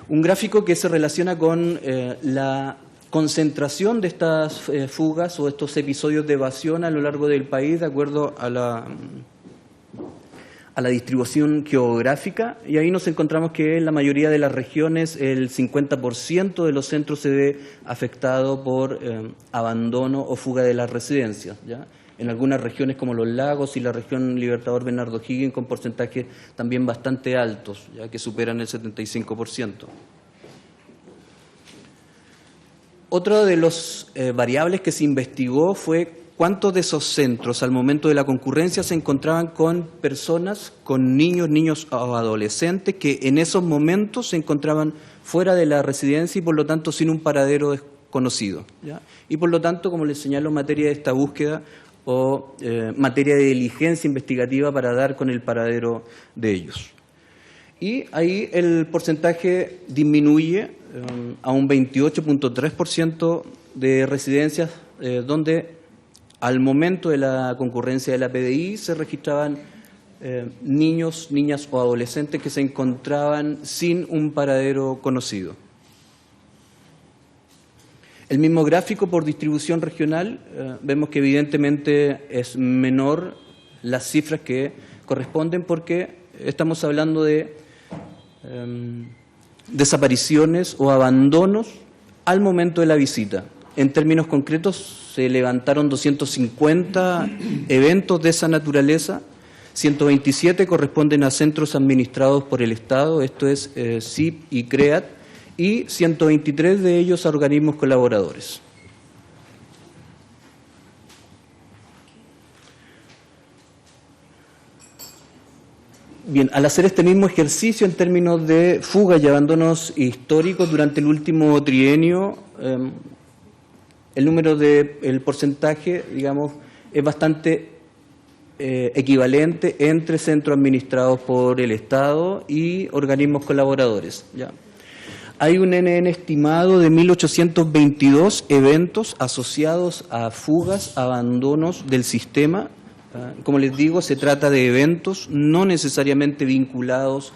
Un gráfico que se relaciona con la concentración de estas fugas o estos episodios de evasión a lo largo del país, de acuerdo a la distribución geográfica, y ahí nos encontramos que en la mayoría de las regiones el 50% de los centros se ve afectado por abandono o fuga de las residencias, ¿ya? En algunas regiones como los Lagos y la región Libertador Bernardo Higgins con porcentajes también bastante altos, ya que superan el 75%. Otra de las variables que se investigó fue cuántos de esos centros al momento de la concurrencia se encontraban con personas, con niños o adolescentes que en esos momentos se encontraban fuera de la residencia y por lo tanto sin un paradero desconocido, ¿ya? Y por lo tanto, como les señalo, en materia de esta búsqueda o materia de diligencia investigativa para dar con el paradero de ellos. Y ahí el porcentaje disminuye a un 28.3% de residencias donde al momento de la concurrencia de la PDI se registraban niños, niñas o adolescentes que se encontraban sin un paradero conocido. El mismo gráfico por distribución regional, vemos que evidentemente es menor las cifras que corresponden porque estamos hablando de desapariciones o abandonos al momento de la visita. En términos concretos, se levantaron 250 eventos de esa naturaleza, 127 corresponden a centros administrados por el Estado, esto es CIP y CREAT, y 123 de ellos a organismos colaboradores. Bien, al hacer este mismo ejercicio en términos de fugas y abandonos históricos durante el último trienio, el porcentaje, digamos, es bastante equivalente entre centros administrados por el Estado y organismos colaboradores, ¿ya? Hay un NN estimado de 1.822 eventos asociados a fugas, abandonos del sistema. Como les digo, se trata de eventos no necesariamente vinculados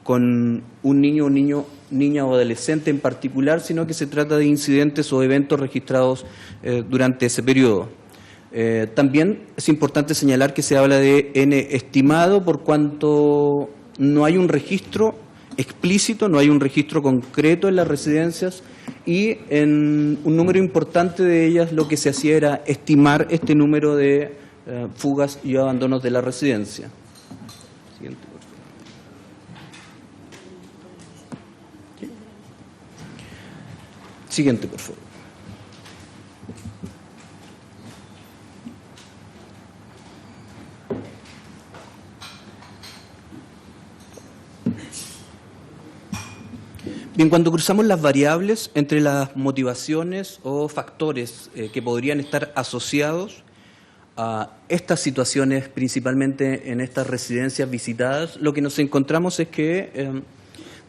con un niña o adolescente en particular, sino que se trata de incidentes o eventos registrados durante ese periodo. También es importante señalar que se habla de N estimado por cuanto no hay un registro explícito, no hay un registro concreto en las residencias y en un número importante de ellas lo que se hacía era estimar este número de fugas y abandonos de la residencia. Siguiente, por favor. Siguiente, por favor. Bien, cuando cruzamos las variables entre las motivaciones o factores que podrían estar asociados a estas situaciones, principalmente en estas residencias visitadas, lo que nos encontramos es que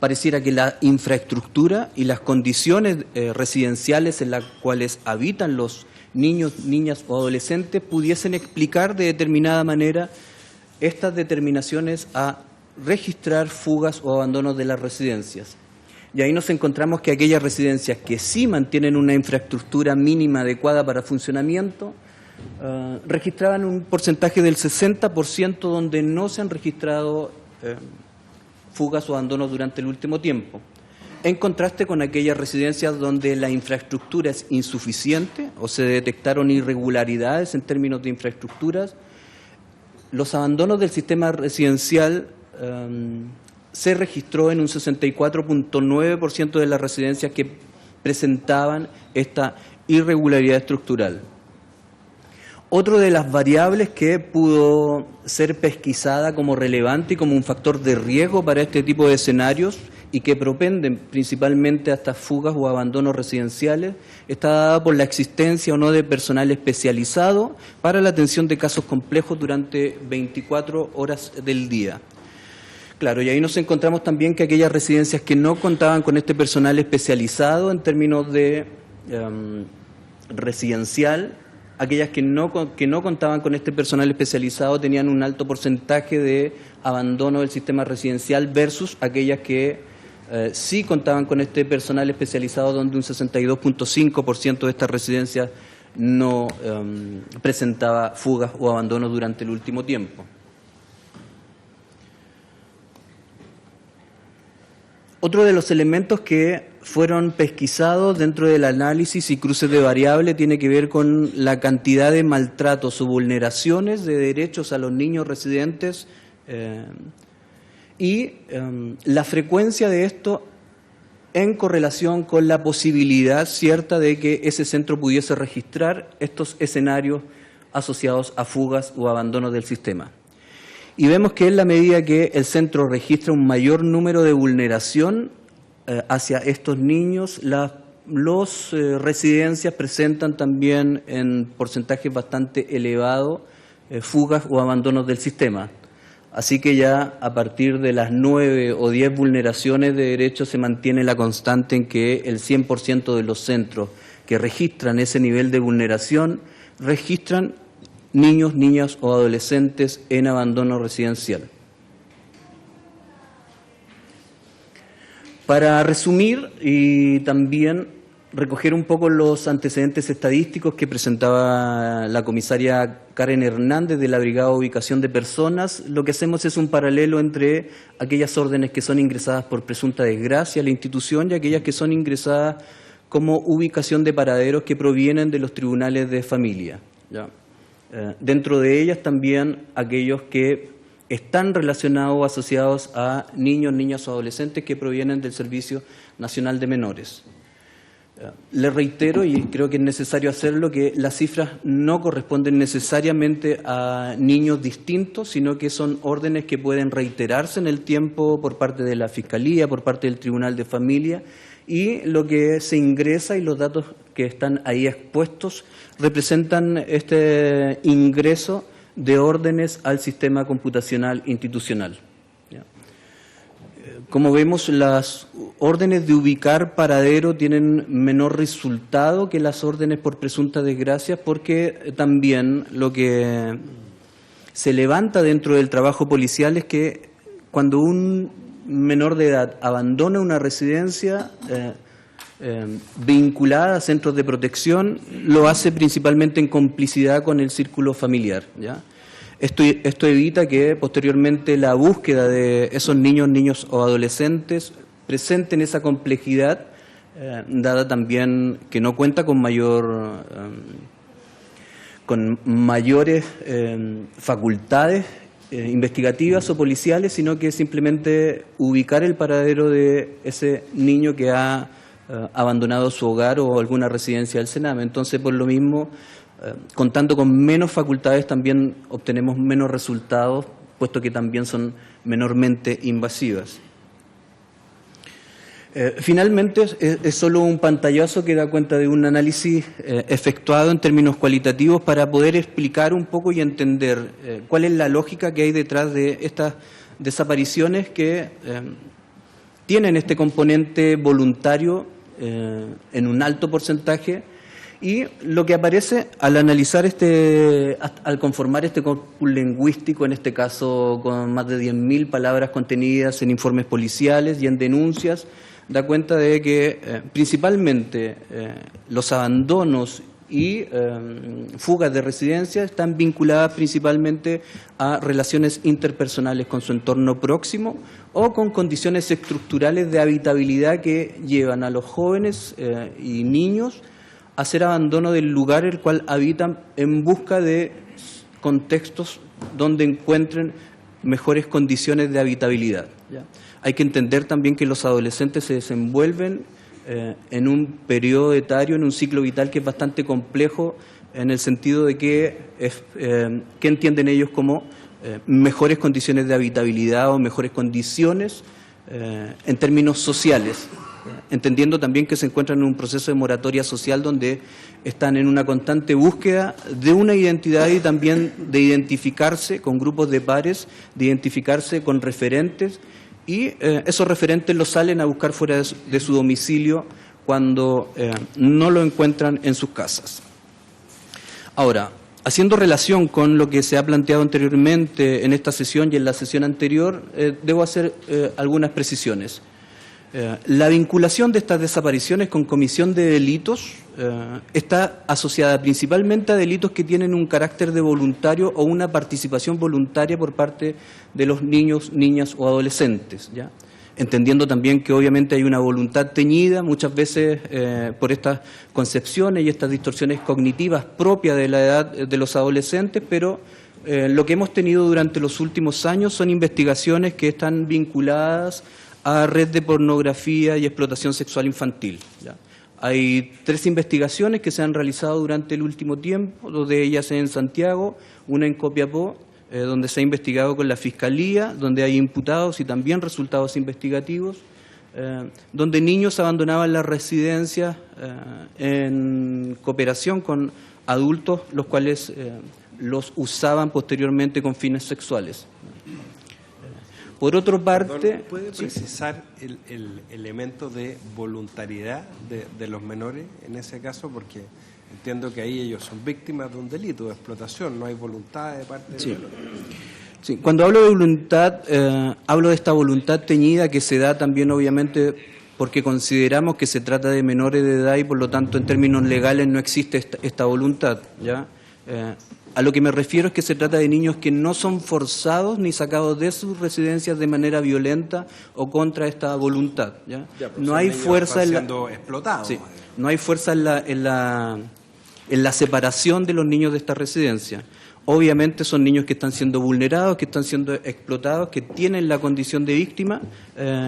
pareciera que la infraestructura y las condiciones residenciales en las cuales habitan los niños, niñas o adolescentes pudiesen explicar de determinada manera estas determinaciones a registrar fugas o abandonos de las residencias. Y ahí nos encontramos que aquellas residencias que sí mantienen una infraestructura mínima adecuada para funcionamiento, registraban un porcentaje del 60% donde no se han registrado fugas o abandonos durante el último tiempo. En contraste con aquellas residencias donde la infraestructura es insuficiente o se detectaron irregularidades en términos de infraestructuras, los abandonos del sistema residencial se registró en un 64.9% de las residencias que presentaban esta irregularidad estructural. Otra de las variables que pudo ser pesquisada como relevante y como un factor de riesgo para este tipo de escenarios y que propenden principalmente a estas fugas o abandonos residenciales está dada por la existencia o no de personal especializado para la atención de casos complejos durante 24 horas del día. Claro, y ahí nos encontramos también que aquellas residencias que no contaban con este personal especializado en términos de residencial, aquellas que no contaban con este personal especializado tenían un alto porcentaje de abandono del sistema residencial versus aquellas que sí contaban con este personal especializado, donde un 62.5% de estas residencias no presentaba fugas o abandonos durante el último tiempo. Otro de los elementos que fueron pesquisados dentro del análisis y cruces de variables tiene que ver con la cantidad de maltratos o vulneraciones de derechos a los niños residentes y la frecuencia de esto en correlación con la posibilidad cierta de que ese centro pudiese registrar estos escenarios asociados a fugas o abandonos del sistema. Y vemos que en la medida que el centro registra un mayor número de vulneración hacia estos niños, las residencias presentan también en porcentajes bastante elevados fugas o abandonos del sistema. Así que ya a partir de las 9 o 10 vulneraciones de derechos se mantiene la constante en que el 100% de los centros que registran ese nivel de vulneración registran niños, niñas o adolescentes en abandono residencial. Para resumir y también recoger un poco los antecedentes estadísticos que presentaba la comisaria Karen Hernández de la Brigada de Ubicación de Personas, lo que hacemos es un paralelo entre aquellas órdenes que son ingresadas por presunta desgracia a la institución y aquellas que son ingresadas como ubicación de paraderos que provienen de los tribunales de familia, ¿ya? Dentro de ellas también aquellos que están relacionados o asociados a niños, niñas o adolescentes que provienen del Servicio Nacional de Menores. Le reitero, y creo que es necesario hacerlo, que las cifras no corresponden necesariamente a niños distintos, sino que son órdenes que pueden reiterarse en el tiempo por parte de la Fiscalía, por parte del Tribunal de Familia, y lo que se ingresa y los datos que están ahí expuestos representan este ingreso de órdenes al sistema computacional institucional. Como vemos, las órdenes de ubicar paradero tienen menor resultado que las órdenes por presunta desgracia, porque también lo que se levanta dentro del trabajo policial es que cuando un menor de edad abandona una residencia vinculada a centros de protección, lo hace principalmente en complicidad con el círculo familiar, ¿ya? Esto evita que posteriormente la búsqueda de esos niños o adolescentes presenten esa complejidad, dada también que no cuenta con mayores facultades investigativas o policiales, sino que simplemente ubicar el paradero de ese niño que ha abandonado su hogar o alguna residencia del Sename. Entonces, por lo mismo, contando con menos facultades también obtenemos menos resultados, puesto que también son menormente invasivas. Finalmente, es solo un pantallazo que da cuenta de un análisis efectuado en términos cualitativos para poder explicar un poco y entender cuál es la lógica que hay detrás de estas desapariciones que tienen este componente voluntario en un alto porcentaje. Y lo que aparece al analizar al conformar este corpus lingüístico, en este caso con más de 10.000 palabras contenidas en informes policiales y en denuncias, da cuenta de que principalmente los abandonos y fugas de residencia están vinculadas principalmente a relaciones interpersonales con su entorno próximo o con condiciones estructurales de habitabilidad que llevan a los jóvenes y niños a hacer abandono del lugar el cual habitan en busca de contextos donde encuentren mejores condiciones de habitabilidad, ¿ya? Hay que entender también que los adolescentes se desenvuelven en un periodo etario, en un ciclo vital que es bastante complejo, en el sentido de que ¿qué entienden ellos como mejores condiciones de habitabilidad o mejores condiciones en términos sociales? Entendiendo también que se encuentran en un proceso de moratoria social donde están en una constante búsqueda de una identidad y también de identificarse con grupos de pares, de identificarse con referentes, y esos referentes los salen a buscar fuera de su domicilio cuando no lo encuentran en sus casas. Ahora, haciendo relación con lo que se ha planteado anteriormente en esta sesión y en la sesión anterior, debo hacer algunas precisiones. La vinculación de estas desapariciones con comisión de delitos está asociada principalmente a delitos que tienen un carácter de voluntario o una participación voluntaria por parte de los niños, niñas o adolescentes, ¿ya? Entendiendo también que obviamente hay una voluntad teñida muchas veces por estas concepciones y estas distorsiones cognitivas propias de la edad de los adolescentes, pero lo que hemos tenido durante los últimos años son investigaciones que están vinculadas a red de pornografía y explotación sexual infantil. ¿Ya? Hay 3 investigaciones que se han realizado durante el último tiempo, 2 de ellas en Santiago, una en Copiapó, donde se ha investigado con la Fiscalía, donde hay imputados y también resultados investigativos, donde niños abandonaban las residencias en cooperación con adultos, los cuales los usaban posteriormente con fines sexuales. Por otra parte... Perdón, ¿puede precisar el elemento de voluntariedad de los menores en ese caso? Porque entiendo que ahí ellos son víctimas de un delito de explotación, no hay voluntad de parte de los menores. Sí, cuando hablo de voluntad, hablo de esta voluntad teñida que se da también obviamente porque consideramos que se trata de menores de edad y por lo tanto en términos legales no existe esta voluntad, ¿ya? A lo que me refiero es que se trata de niños que no son forzados ni sacados de sus residencias de manera violenta o contra esta voluntad, ¿ya? No hay fuerza en no hay fuerza en la separación de los niños de esta residencia. Obviamente son niños que están siendo vulnerados, que están siendo explotados, que tienen la condición de víctima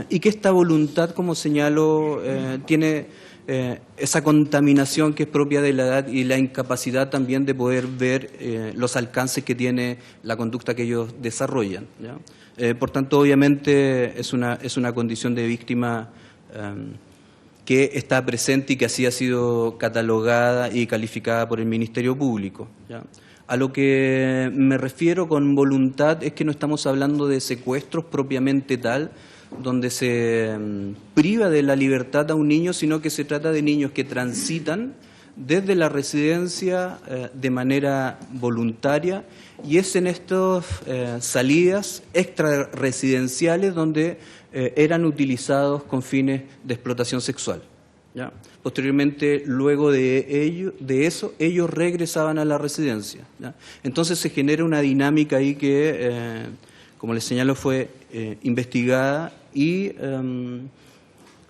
y que esta voluntad, como señalo, tiene esa contaminación que es propia de la edad y la incapacidad también de poder ver los alcances que tiene la conducta que ellos desarrollan, ¿ya? Por tanto, obviamente es una condición de víctima que está presente y que así ha sido catalogada y calificada por el Ministerio Público, ¿ya? A lo que me refiero con voluntad es que no estamos hablando de secuestros propiamente tal, donde se priva de la libertad a un niño, sino que se trata de niños que transitan desde la residencia de manera voluntaria y es en estas salidas extrarresidenciales donde eran utilizados con fines de explotación sexual, ¿ya? Posteriormente, luego de eso, ellos regresaban a la residencia, ¿ya? Entonces se genera una dinámica ahí que, como les señalo, fue investigada y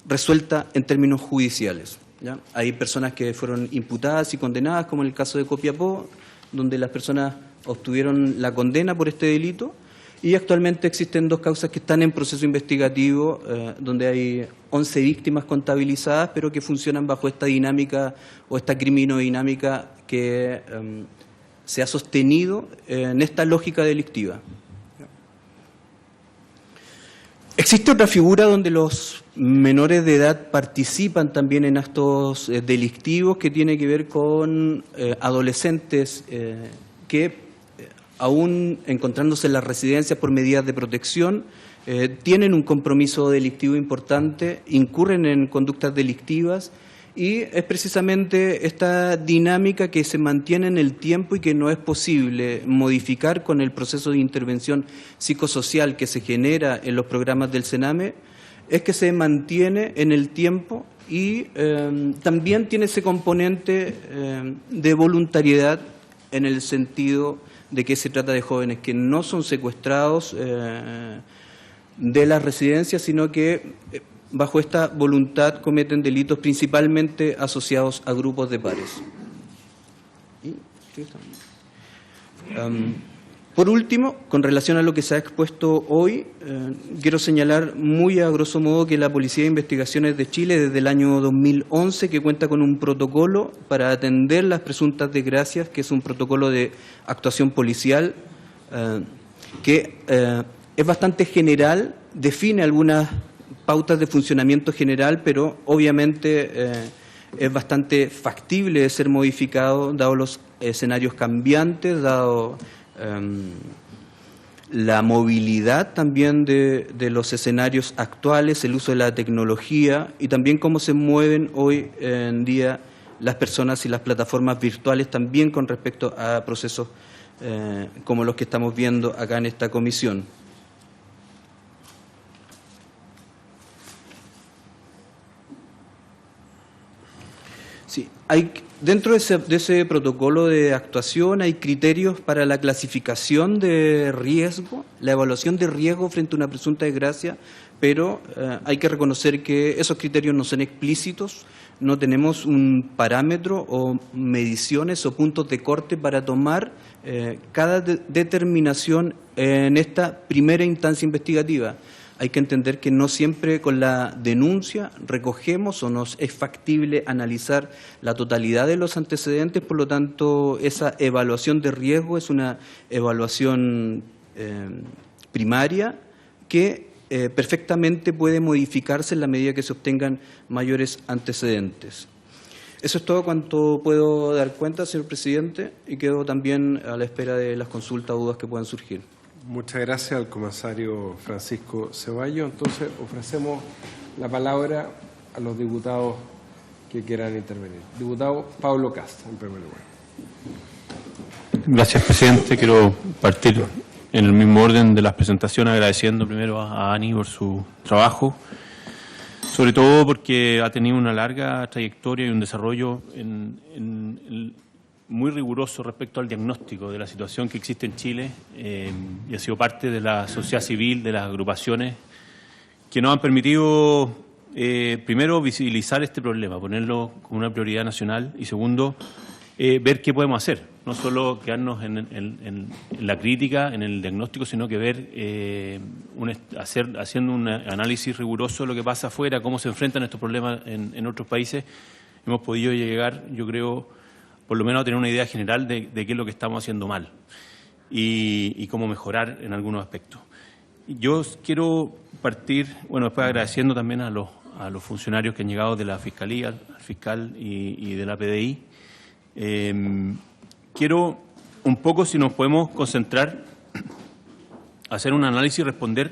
resuelta en términos judiciales, ¿ya? Hay personas que fueron imputadas y condenadas, como en el caso de Copiapó, donde las personas obtuvieron la condena por este delito. Y actualmente existen 2 causas que están en proceso investigativo, donde hay 11 víctimas contabilizadas, pero que funcionan bajo esta dinámica o esta criminodinámica que se ha sostenido en esta lógica delictiva. Existe otra figura donde los menores de edad participan también en actos delictivos que tiene que ver con adolescentes que aún encontrándose en las residencias por medidas de protección, tienen un compromiso delictivo importante, incurren en conductas delictivas y es precisamente esta dinámica que se mantiene en el tiempo y que no es posible modificar con el proceso de intervención psicosocial que se genera en los programas del Sename, es que se mantiene en el tiempo y también tiene ese componente de voluntariedad en el sentido de que se trata de jóvenes que no son secuestrados de las residencias, sino que bajo esta voluntad cometen delitos principalmente asociados a grupos de pares. Por último, con relación a lo que se ha expuesto hoy, quiero señalar muy a grosso modo que la Policía de Investigaciones de Chile desde el año 2011 que cuenta con un protocolo para atender las presuntas desgracias, que es un protocolo de actuación policial que es bastante general, define algunas pautas de funcionamiento general, pero obviamente es bastante factible de ser modificado dado los escenarios cambiantes, dado la movilidad también de los escenarios actuales, el uso de la tecnología y también cómo se mueven hoy en día las personas y las plataformas virtuales también con respecto a procesos como los que estamos viendo acá en esta comisión. Sí, dentro de ese protocolo de actuación hay criterios para la clasificación de riesgo, la evaluación de riesgo frente a una presunta desgracia, pero hay que reconocer que esos criterios no son explícitos, no tenemos un parámetro o mediciones o puntos de corte para tomar cada determinación en esta primera instancia investigativa. hay que entender que no siempre con la denuncia recogemos o nos es factible analizar la totalidad de los antecedentes, por lo tanto esa evaluación de riesgo es una evaluación primaria que perfectamente puede modificarse en la medida que se obtengan mayores antecedentes. Eso es todo cuanto puedo dar cuenta, señor presidente, y quedo también a la espera de las consultas o dudas que puedan surgir. Muchas gracias al comisario Francisco Ceballos. Entonces, ofrecemos la palabra a los diputados que quieran intervenir. Diputado Pablo Cast, en primer lugar. Gracias, presidente. Quiero partir en el mismo orden de las presentaciones, agradeciendo primero a Ani por su trabajo, sobre todo porque ha tenido una larga trayectoria y un desarrollo muy riguroso respecto al diagnóstico de la situación que existe en Chile y ha sido parte de la sociedad civil, de las agrupaciones, que nos han permitido, primero, visibilizar este problema, ponerlo como una prioridad nacional y, segundo, ver qué podemos hacer. No solo quedarnos en la crítica, en el diagnóstico, sino que ver, haciendo un análisis riguroso de lo que pasa afuera, cómo se enfrentan estos problemas en otros países, hemos podido llegar, yo creo, por lo menos a tener una idea general de qué es lo que estamos haciendo mal y cómo mejorar en algunos aspectos. Yo quiero partir, después agradeciendo también a los funcionarios que han llegado de la Fiscalía, al fiscal y de la PDI. Quiero un poco, si nos podemos concentrar, hacer un análisis y responder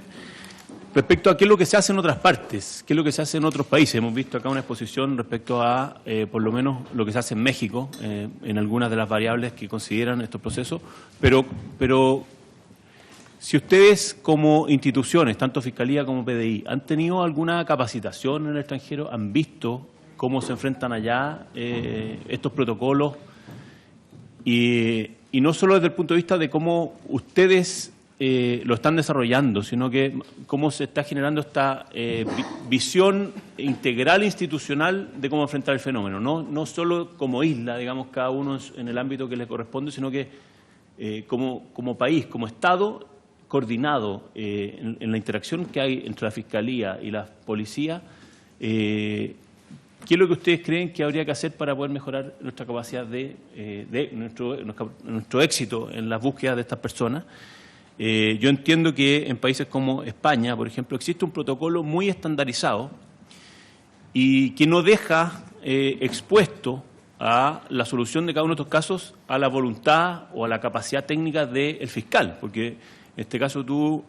respecto a qué es lo que se hace en otras partes, qué es lo que se hace en otros países. Hemos visto acá una exposición respecto a, por lo menos, lo que se hace en México, en algunas de las variables que consideran estos procesos, pero si ustedes como instituciones, tanto Fiscalía como PDI, han tenido alguna capacitación en el extranjero, han visto cómo se enfrentan allá estos protocolos, y no solo desde el punto de vista de cómo ustedes lo están desarrollando, sino que cómo se está generando esta visión integral institucional de cómo enfrentar el fenómeno, no solo como isla, digamos, cada uno en el ámbito que le corresponde, sino que como país, como Estado, coordinado en la interacción que hay entre la Fiscalía y la Policía. ¿Qué es lo que ustedes creen que habría que hacer para poder mejorar nuestra capacidad nuestro éxito en las búsquedas de estas personas? Yo entiendo que en países como España, por ejemplo, existe un protocolo muy estandarizado y que no deja expuesto a la solución de cada uno de estos casos a la voluntad o a la capacidad técnica del fiscal, porque en este caso tú,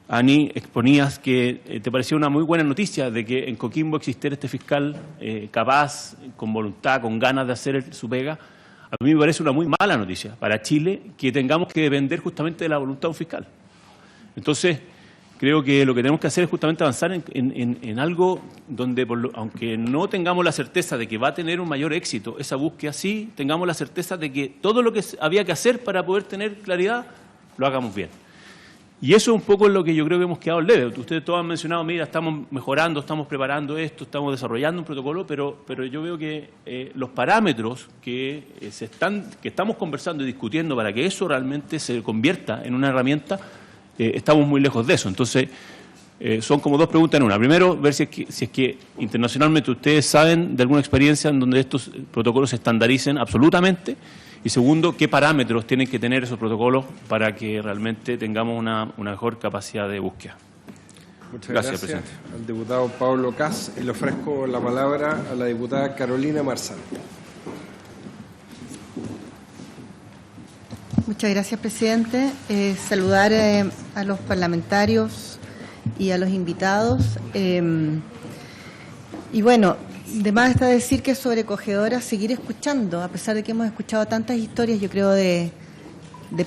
Ani, exponías que te parecía una muy buena noticia de que en Coquimbo existiera este fiscal capaz, con voluntad, con ganas de hacer su pega. A mí me parece una muy mala noticia para Chile que tengamos que depender justamente de la voluntad de un fiscal. Entonces, creo que lo que tenemos que hacer es justamente avanzar en algo donde, aunque no tengamos la certeza de que va a tener un mayor éxito esa búsqueda, sí tengamos la certeza de que todo lo que había que hacer para poder tener claridad, lo hagamos bien. Y eso es un poco lo que yo creo que hemos quedado leve. Ustedes todos han mencionado, mira, estamos mejorando, estamos preparando esto, estamos desarrollando un protocolo, pero yo veo que los parámetros que estamos conversando y discutiendo para que eso realmente se convierta en una herramienta, estamos muy lejos de eso. Entonces, son como dos preguntas en una. Primero, ver si es que internacionalmente ustedes saben de alguna experiencia en donde estos protocolos se estandaricen absolutamente. Y segundo, ¿qué parámetros tienen que tener esos protocolos para que realmente tengamos una mejor capacidad de búsqueda? Muchas gracias, presidente. Al diputado Pablo Cas, y le ofrezco la palabra a la diputada Carolina Marzal. Muchas gracias, presidente. Saludar a los parlamentarios y a los invitados. Y bueno, de más está decir que es sobrecogedora seguir escuchando, a pesar de que hemos escuchado tantas historias, yo creo, de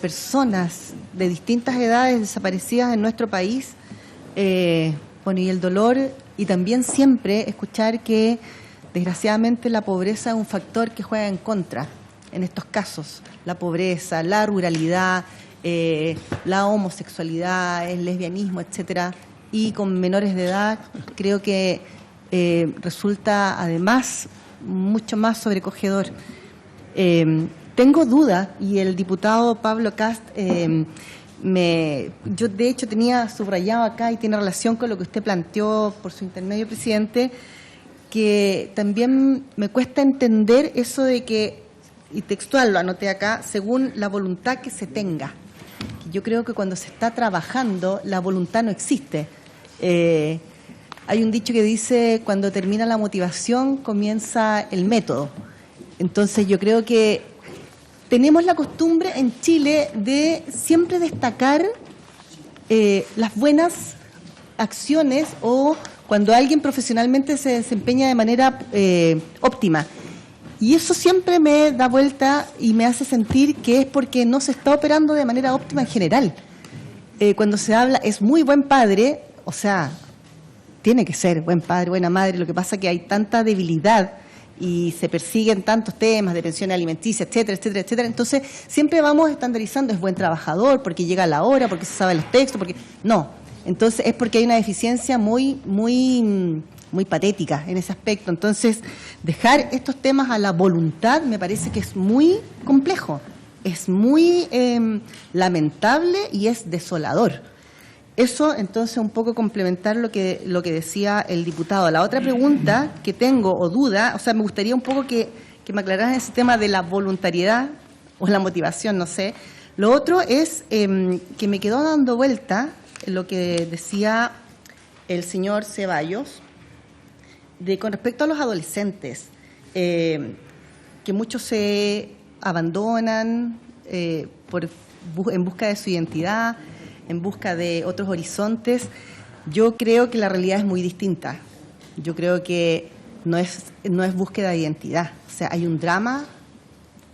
personas de distintas edades desaparecidas en nuestro país. Bueno, y el dolor, y también siempre escuchar que, desgraciadamente, la pobreza es un factor que juega en contra en estos casos. La pobreza, la ruralidad, la homosexualidad, el lesbianismo, etcétera, y con menores de edad, creo que resulta además mucho más sobrecogedor. Tengo dudas, y el diputado Pablo Cast yo de hecho tenía subrayado acá y tiene relación con lo que usted planteó por su intermedio, presidente, que también me cuesta entender eso de que, y textual lo anoté acá, según la voluntad que se tenga. Yo creo que cuando se está trabajando, la voluntad no existe. Hay un dicho que dice, cuando termina la motivación, comienza el método. Entonces yo creo que tenemos la costumbre en Chile de siempre destacar las buenas acciones o cuando alguien profesionalmente se desempeña de manera óptima. Y eso siempre me da vuelta y me hace sentir que es porque no se está operando de manera óptima en general. Cuando se habla, es muy buen padre, o sea, tiene que ser buen padre, buena madre, lo que pasa es que hay tanta debilidad y se persiguen tantos temas de pensiones alimenticias, etcétera, etcétera, etcétera. Entonces, siempre vamos estandarizando, es buen trabajador, porque llega a la hora, porque se sabe los textos, porque... No, entonces es porque hay una deficiencia muy patética en ese aspecto. Entonces, dejar estos temas a la voluntad me parece que es muy complejo, es muy lamentable y es desolador. Eso, entonces, un poco complementar lo que decía el diputado. La otra pregunta que tengo, o duda, o sea, me gustaría un poco que me aclararan ese tema de la voluntariedad o la motivación, no sé. Lo otro es que me quedó dando vuelta lo que decía el señor Ceballos con respecto a los adolescentes, que muchos se abandonan en busca de su identidad, en busca de otros horizontes. Yo creo que la realidad es muy distinta. Yo creo que no es búsqueda de identidad. O sea, hay un drama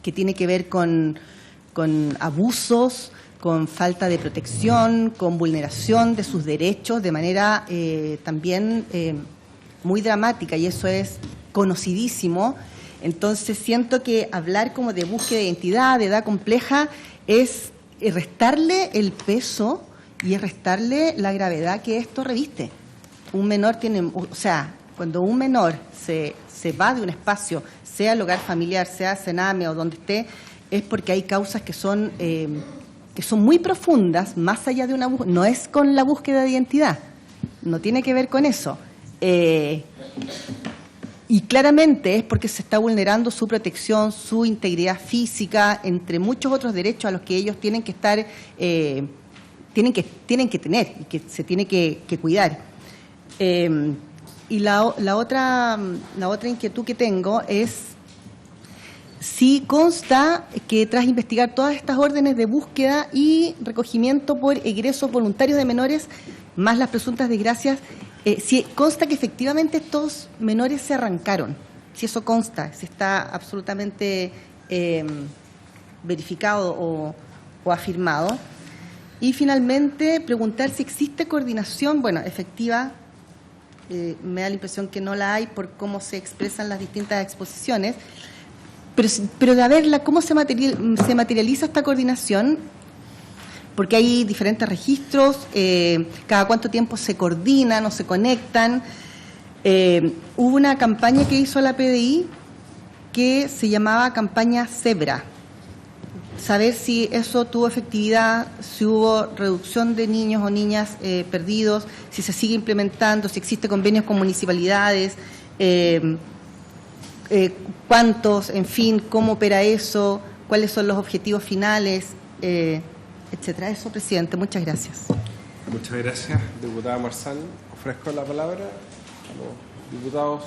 que tiene que ver con abusos, con falta de protección, con vulneración de sus derechos de manera también muy dramática, y eso es conocidísimo. Entonces siento que hablar como de búsqueda de identidad, de edad compleja, es restarle el peso y es restarle la gravedad que esto reviste. Un menor tiene, o sea, cuando un menor se va de un espacio, sea el hogar familiar, sea Sename o donde esté, es porque hay causas que son muy profundas, más allá de una búsqueda. No es con la búsqueda de identidad, no tiene que ver con eso. Y claramente es porque se está vulnerando su protección, su integridad física, entre muchos otros derechos a los que ellos tienen que estar, tienen que tener y que se tiene que cuidar. Y la otra inquietud que tengo es si consta que tras investigar todas estas órdenes de búsqueda y recogimiento por egresos voluntarios de menores, más las presuntas desgracias, si consta que efectivamente estos menores se arrancaron, si eso consta, si está absolutamente verificado o afirmado. Y finalmente, preguntar si existe coordinación, bueno, efectiva, me da la impresión que no la hay por cómo se expresan las distintas exposiciones, pero de verla, ¿cómo se materializa esta coordinación? Porque hay diferentes registros, cada cuánto tiempo se coordinan o se conectan. Hubo una campaña que hizo la PDI que se llamaba campaña Cebra. Saber si eso tuvo efectividad, si hubo reducción de niños o niñas perdidos, si se sigue implementando, si existe convenios con municipalidades, cuántos, en fin, cómo opera eso, cuáles son los objetivos finales, etcétera. Eso, presidente. Muchas gracias. Muchas gracias, diputada Marzal. Ofrezco la palabra a los diputados,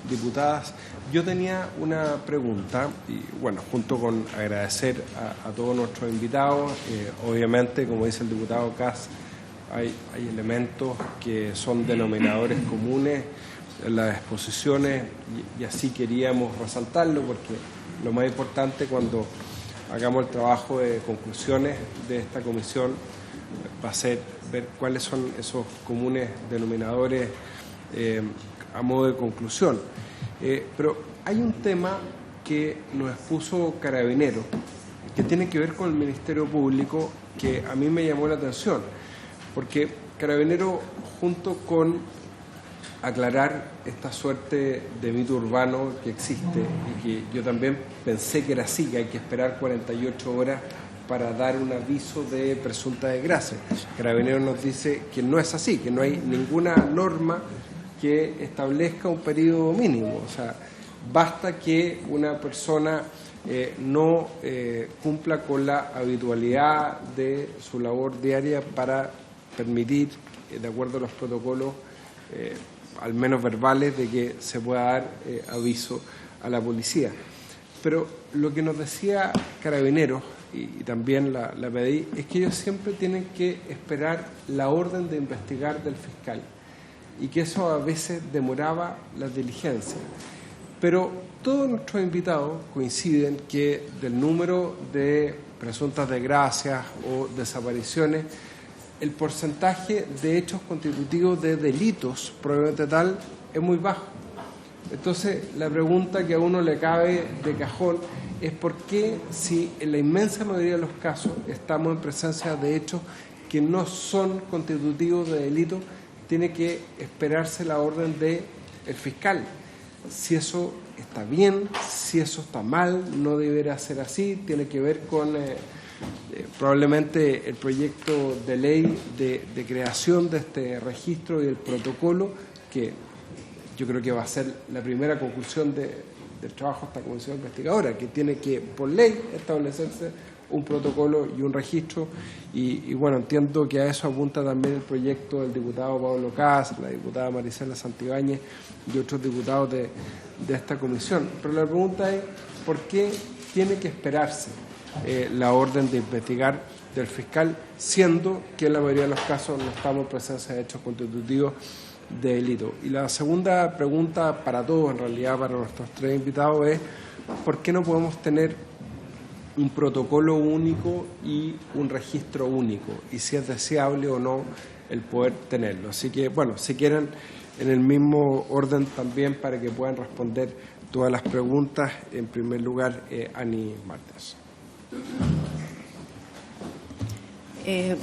diputadas. Yo tenía una pregunta y, bueno, junto con agradecer a todos nuestros invitados, obviamente, como dice el diputado Kass, hay elementos que son denominadores comunes en las exposiciones y así queríamos resaltarlo, porque lo más importante cuando hagamos el trabajo de conclusiones de esta comisión va a ser ver cuáles son esos comunes denominadores a modo de conclusión. Pero hay un tema que nos expuso Carabineros, que tiene que ver con el Ministerio Público, que a mí me llamó la atención, porque Carabineros, junto con aclarar esta suerte de mito urbano que existe y que yo también pensé que era así, que hay que esperar 48 horas para dar un aviso de presunta desgracia. Carabineros nos dice que no es así, que no hay ninguna norma que establezca un periodo mínimo. O sea, basta que una persona no cumpla con la habitualidad de su labor diaria para permitir, de acuerdo a los protocolos, al menos verbales, de que se pueda dar aviso a la policía. Pero lo que nos decía Carabineros, y también la PDI, es que ellos siempre tienen que esperar la orden de investigar del fiscal, y que eso a veces demoraba las diligencias. Pero todos nuestros invitados coinciden que del número de presuntas desgracias o desapariciones, el porcentaje de hechos constitutivos de delitos probablemente tal es muy bajo. Entonces, la pregunta que a uno le cabe de cajón es por qué, si en la inmensa mayoría de los casos estamos en presencia de hechos que no son constitutivos de delito, tiene que esperarse la orden del fiscal. Si eso está bien, si eso está mal, no debería ser así, tiene que ver con probablemente el proyecto de ley de creación de este registro y el protocolo, que yo creo que va a ser la primera conclusión del trabajo de esta comisión investigadora, que tiene que, por ley, establecerse un protocolo y un registro, y bueno, entiendo que a eso apunta también el proyecto del diputado Pablo Cas, la diputada Marisela Santibáñez y otros diputados de esta comisión. Pero la pregunta es, ¿por qué tiene que esperarse la orden de investigar del fiscal, siendo que en la mayoría de los casos no estamos en presencia de hechos constitutivos de delito? Y la segunda pregunta para todos, en realidad para nuestros tres invitados, es ¿por qué no podemos tener un protocolo único y un registro único? Y si es deseable o no el poder tenerlo. Así que, bueno, si quieren, en el mismo orden también, para que puedan responder todas las preguntas. En primer lugar, Ani Martens.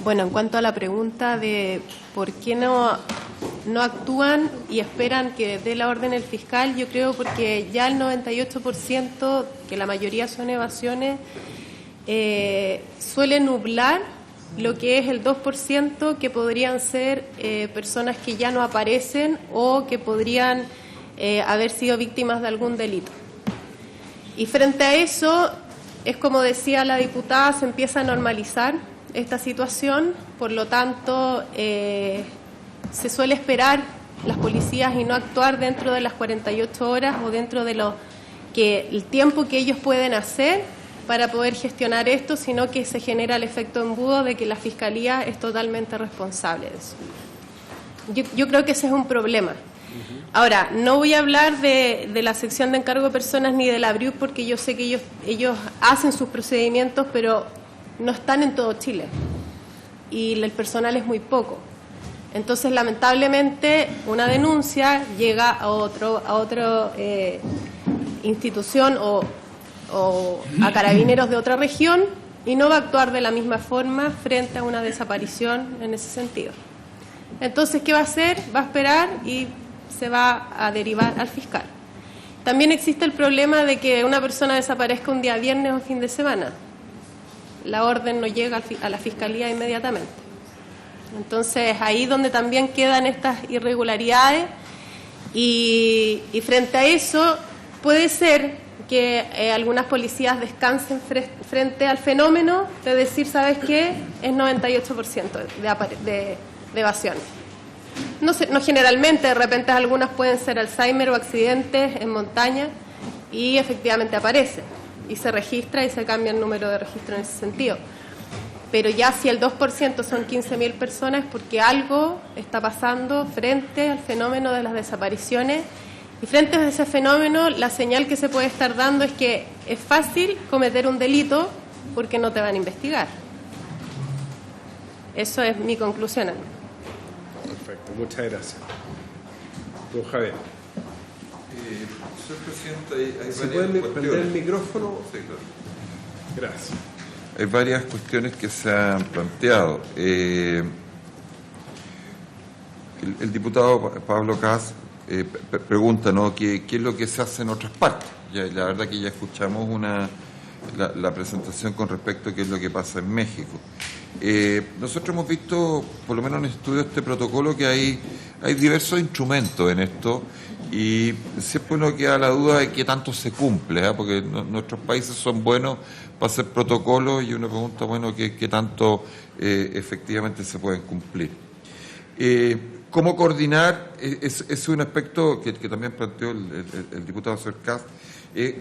Bueno, en cuanto a la pregunta de por qué no actúan y esperan que dé la orden el fiscal, yo creo porque ya el 98%, que la mayoría son evasiones, suele nublar lo que es el 2% que podrían ser personas que ya no aparecen o que podrían haber sido víctimas de algún delito. Y frente a eso, es como decía la diputada, se empieza a normalizar esta situación, por lo tanto se suele esperar las policías y no actuar dentro de las 48 horas o dentro de el tiempo que ellos pueden hacer para poder gestionar esto, sino que se genera el efecto embudo de que la Fiscalía es totalmente responsable de eso. Yo creo que ese es un problema. Ahora, no voy a hablar de la sección de encargo de personas ni de la BRIUC, porque yo sé que ellos hacen sus procedimientos, pero no están en todo Chile y el personal es muy poco. Entonces, lamentablemente, una denuncia llega a otra institución o a Carabineros de otra región y no va a actuar de la misma forma frente a una desaparición en ese sentido. Entonces, ¿qué va a hacer? Va a esperar y se va a derivar al fiscal. También existe el problema de que una persona desaparezca un día viernes o fin de semana. La orden no llega a la Fiscalía inmediatamente. Entonces, ahí donde también quedan estas irregularidades y frente a eso puede ser que algunas policías descansen frente al fenómeno de decir, ¿sabes qué? Es 98% de evasión. No generalmente, de repente algunas pueden ser Alzheimer o accidentes en montaña y efectivamente aparece y se registra y se cambia el número de registro en ese sentido. Pero ya si el 2% son 15.000 personas es porque algo está pasando frente al fenómeno de las desapariciones, y frente a ese fenómeno la señal que se puede estar dando es que es fácil cometer un delito porque no te van a investigar. Eso es mi conclusión. Perfecto, muchas gracias. Don Javier. Señor Presidente, hay ¿Se puede prender el micrófono? Sí, claro. Gracias. Hay varias cuestiones que se han planteado. El diputado Pablo Cas pregunta, ¿no?, ¿qué es lo que se hace en otras partes? La verdad que ya escuchamos una la presentación con respecto a qué es lo que pasa en México. Nosotros hemos visto, por lo menos en el estudio de este protocolo, que hay diversos instrumentos en esto y siempre uno queda la duda de qué tanto se cumple, porque nuestros países son buenos para hacer protocolos y uno pregunta, bueno, qué tanto efectivamente se pueden cumplir. ¿Cómo coordinar? Es un aspecto que también planteó el diputado Cercas.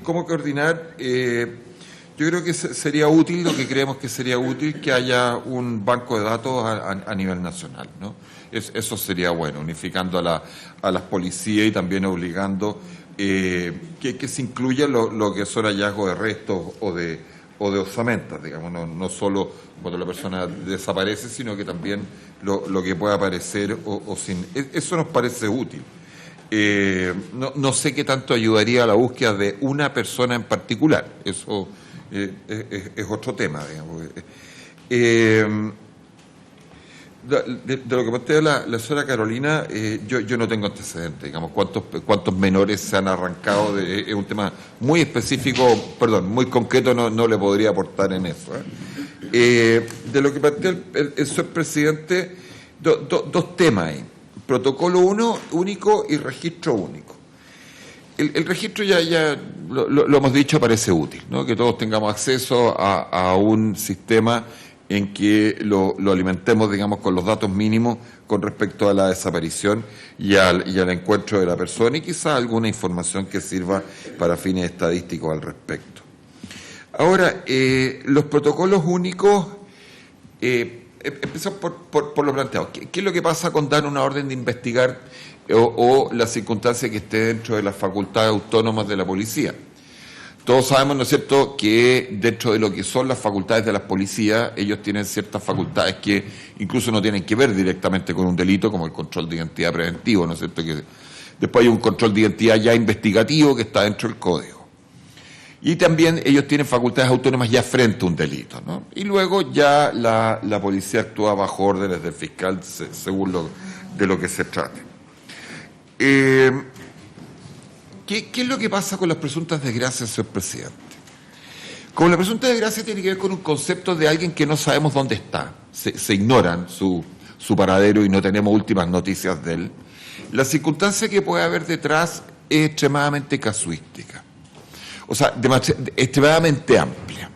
¿Cómo coordinar? Yo creo que sería útil, lo que creemos que sería útil, que haya un banco de datos a nivel nacional, ¿no? Eso sería bueno, unificando a las policías y también obligando que se incluya lo que son hallazgos de restos o de osamentas, digamos, no solo cuando la persona desaparece, sino que también lo que pueda aparecer o sin. Eso nos parece útil. No sé qué tanto ayudaría a la búsqueda de una persona en particular. Eso es otro tema, digamos. De lo que plantea la señora Carolina, yo no tengo antecedentes, digamos, cuántos menores se han arrancado, es un tema muy específico, muy concreto, no le podría aportar en eso. De lo que plantea el señor presidente, dos temas ahí, protocolo único y registro único. El registro ya lo hemos dicho, parece útil, ¿no? Que todos tengamos acceso a un sistema en que lo alimentemos, digamos, con los datos mínimos con respecto a la desaparición y al encuentro de la persona y quizás alguna información que sirva para fines estadísticos al respecto. Ahora, los protocolos únicos, empezamos por lo planteado. ¿Qué es lo que pasa con dar una orden de investigar o la circunstancia que esté dentro de las facultades autónomas de la policía? Todos sabemos, ¿no es cierto?, que dentro de lo que son las facultades de las policías, ellos tienen ciertas facultades que incluso no tienen que ver directamente con un delito, como el control de identidad preventivo, ¿no es cierto?, que después hay un control de identidad ya investigativo que está dentro del código. Y también ellos tienen facultades autónomas ya frente a un delito, ¿no? Y luego ya la policía actúa bajo órdenes del fiscal según de lo que se trate. ¿Qué es lo que pasa con las presuntas desgracias, señor presidente? Como la presunta desgracia tiene que ver con un concepto de alguien que no sabemos dónde está, se ignoran su paradero y no tenemos últimas noticias de él, la circunstancia que puede haber detrás es extremadamente casuística, o sea, extremadamente amplia.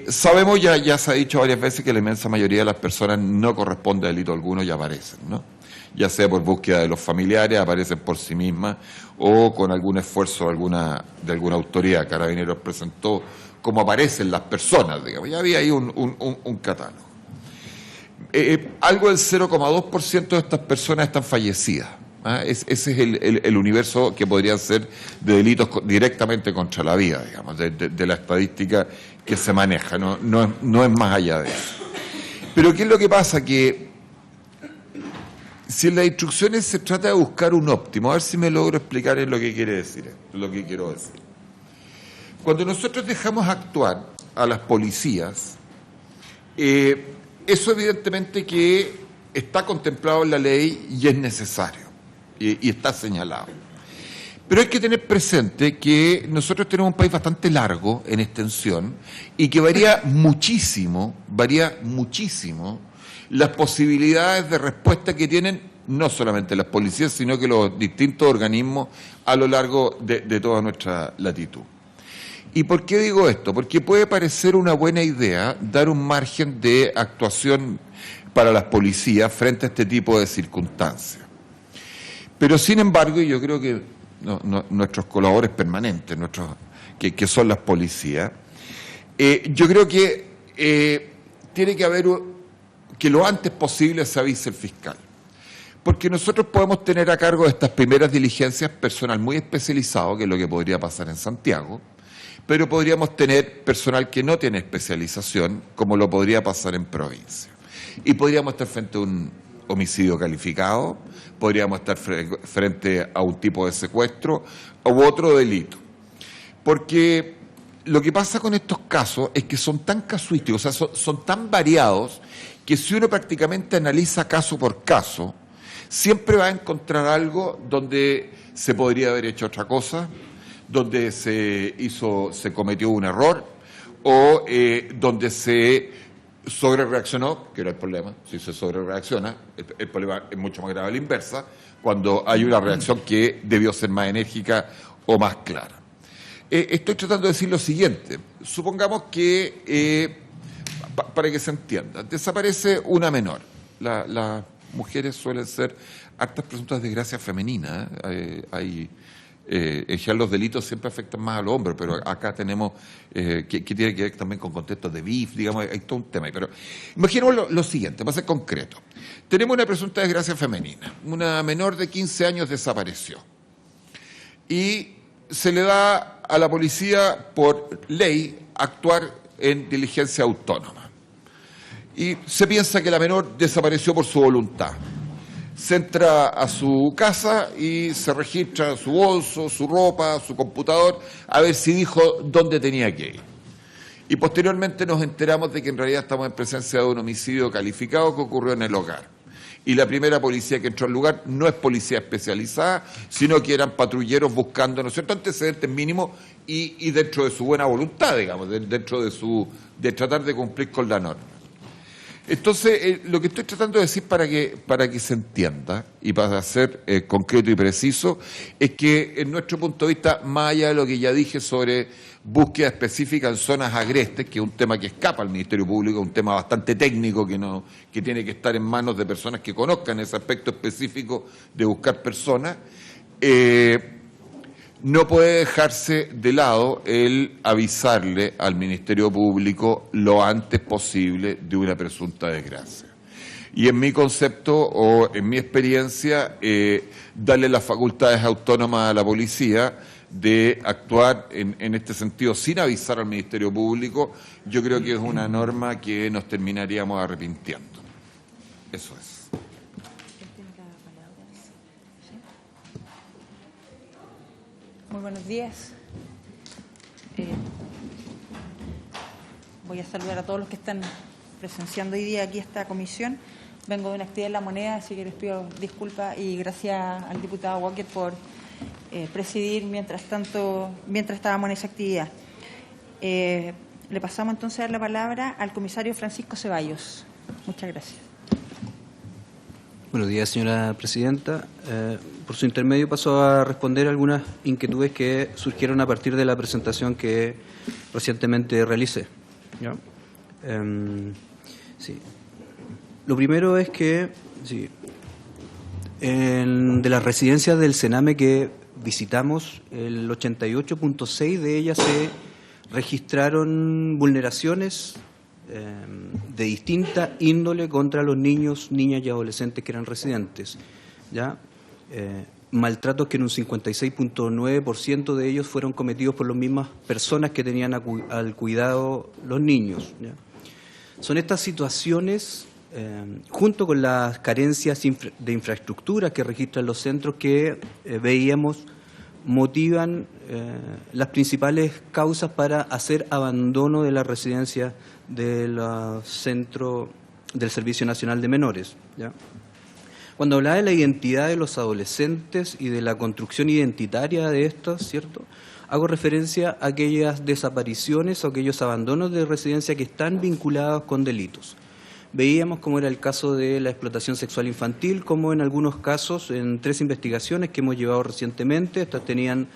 Sabemos, ya se ha dicho varias veces, que la inmensa mayoría de las personas no corresponde a delito alguno y aparecen, ¿no? Ya sea por búsqueda de los familiares, aparecen por sí mismas o con algún esfuerzo de alguna autoridad. Carabineros presentó cómo aparecen las personas, digamos, ya había ahí un catálogo. Algo del 0,2% de estas personas están fallecidas. Ese es el universo que podrían ser de delitos directamente contra la vida, digamos, de la estadística que se maneja, no es más allá de eso. Pero ¿qué es lo que pasa? Que si en las instrucciones se trata de buscar un óptimo, a ver si me logro explicar en lo que quiere decir, lo que quiero decir. Cuando nosotros dejamos actuar a las policías, eso evidentemente que está contemplado en la ley y es necesario, y está señalado. Pero hay que tener presente que nosotros tenemos un país bastante largo en extensión y que varía muchísimo las posibilidades de respuesta que tienen no solamente las policías, sino que los distintos organismos a lo largo de toda nuestra latitud. ¿Y por qué digo esto? Porque puede parecer una buena idea dar un margen de actuación para las policías frente a este tipo de circunstancias. Pero sin embargo, yo creo que nuestros colaboradores permanentes, que son las policías, yo creo que tiene que haber que lo antes posible se avise el fiscal. Porque nosotros podemos tener a cargo de estas primeras diligencias personal muy especializado, que es lo que podría pasar en Santiago, pero podríamos tener personal que no tiene especialización, como lo podría pasar en provincia. Y podríamos estar frente a un homicidio calificado, podríamos estar frente a un tipo de secuestro u otro delito. Porque lo que pasa con estos casos es que son tan casuísticos, o sea, son tan variados, que si uno prácticamente analiza caso por caso, siempre va a encontrar algo donde se podría haber hecho otra cosa, donde se cometió un error o donde se sobrereaccionó, que era el problema. Si se sobrereacciona, el problema es mucho más grave a la inversa, cuando hay una reacción que debió ser más enérgica o más clara. Estoy tratando de decir lo siguiente. Supongamos que, para que se entienda, desaparece una menor. Las mujeres suelen ser actas presuntas de desgracia femenina. En general los delitos siempre afectan más a los hombres, pero acá tenemos que tiene que ver también con contextos de BIF, digamos, hay todo un tema ahí. Pero imaginemos lo siguiente, va a ser concreto. Tenemos una presunta desgracia femenina, una menor de 15 años desapareció y se le da a la policía por ley actuar en diligencia autónoma. Y se piensa que la menor desapareció por su voluntad. Se entra a su casa y se registra su bolso, su ropa, su computador, a ver si dijo dónde tenía que ir. Y posteriormente nos enteramos de que en realidad estamos en presencia de un homicidio calificado que ocurrió en el hogar. Y la primera policía que entró al lugar no es policía especializada, sino que eran patrulleros buscando, ¿no es cierto?, antecedentes mínimos y dentro de su buena voluntad, digamos, dentro de tratar de cumplir con la norma. Entonces, lo que estoy tratando de decir para que se entienda y para ser concreto y preciso, es que en nuestro punto de vista, más allá de lo que ya dije sobre búsqueda específica en zonas agrestes, que es un tema que escapa al Ministerio Público, un tema bastante técnico que tiene que estar en manos de personas que conozcan ese aspecto específico de buscar personas, no puede dejarse de lado el avisarle al Ministerio Público lo antes posible de una presunta desgracia. Y en mi concepto o en mi experiencia, darle las facultades autónomas a la policía de actuar en este sentido sin avisar al Ministerio Público, yo creo que es una norma que nos terminaríamos arrepintiendo. Eso es. Muy buenos días. Voy a saludar a todos los que están presenciando hoy día aquí esta comisión. Vengo de una actividad en La Moneda, así que les pido disculpas y gracias al diputado Walker por presidir mientras estábamos en esa actividad. Le pasamos entonces a dar la palabra al comisario Francisco Ceballos. Muchas gracias. Buenos días, señora presidenta. Por su intermedio paso a responder algunas inquietudes que surgieron a partir de la presentación que recientemente realicé. ¿Ya? Sí. Lo primero es que sí, de las residencias del Sename que visitamos, el 88.6 de ellas se registraron vulneraciones de distinta índole contra los niños, niñas y adolescentes que eran residentes. ¿Ya? Maltratos que en un 56.9% de ellos fueron cometidos por las mismas personas que tenían al cuidado los niños. ¿Ya? Son estas situaciones, junto con las carencias de infraestructura que registran los centros, que veíamos motivan las principales causas para hacer abandono de la residencia del centro del Servicio Nacional de Menores. ¿Ya? Cuando hablaba de la identidad de los adolescentes y de la construcción identitaria de estos, ¿cierto?, hago referencia a aquellas desapariciones o aquellos abandonos de residencia que están vinculados con delitos. Veíamos cómo era el caso de la explotación sexual infantil, como en algunos casos, en 3 investigaciones que hemos llevado recientemente, estas tenían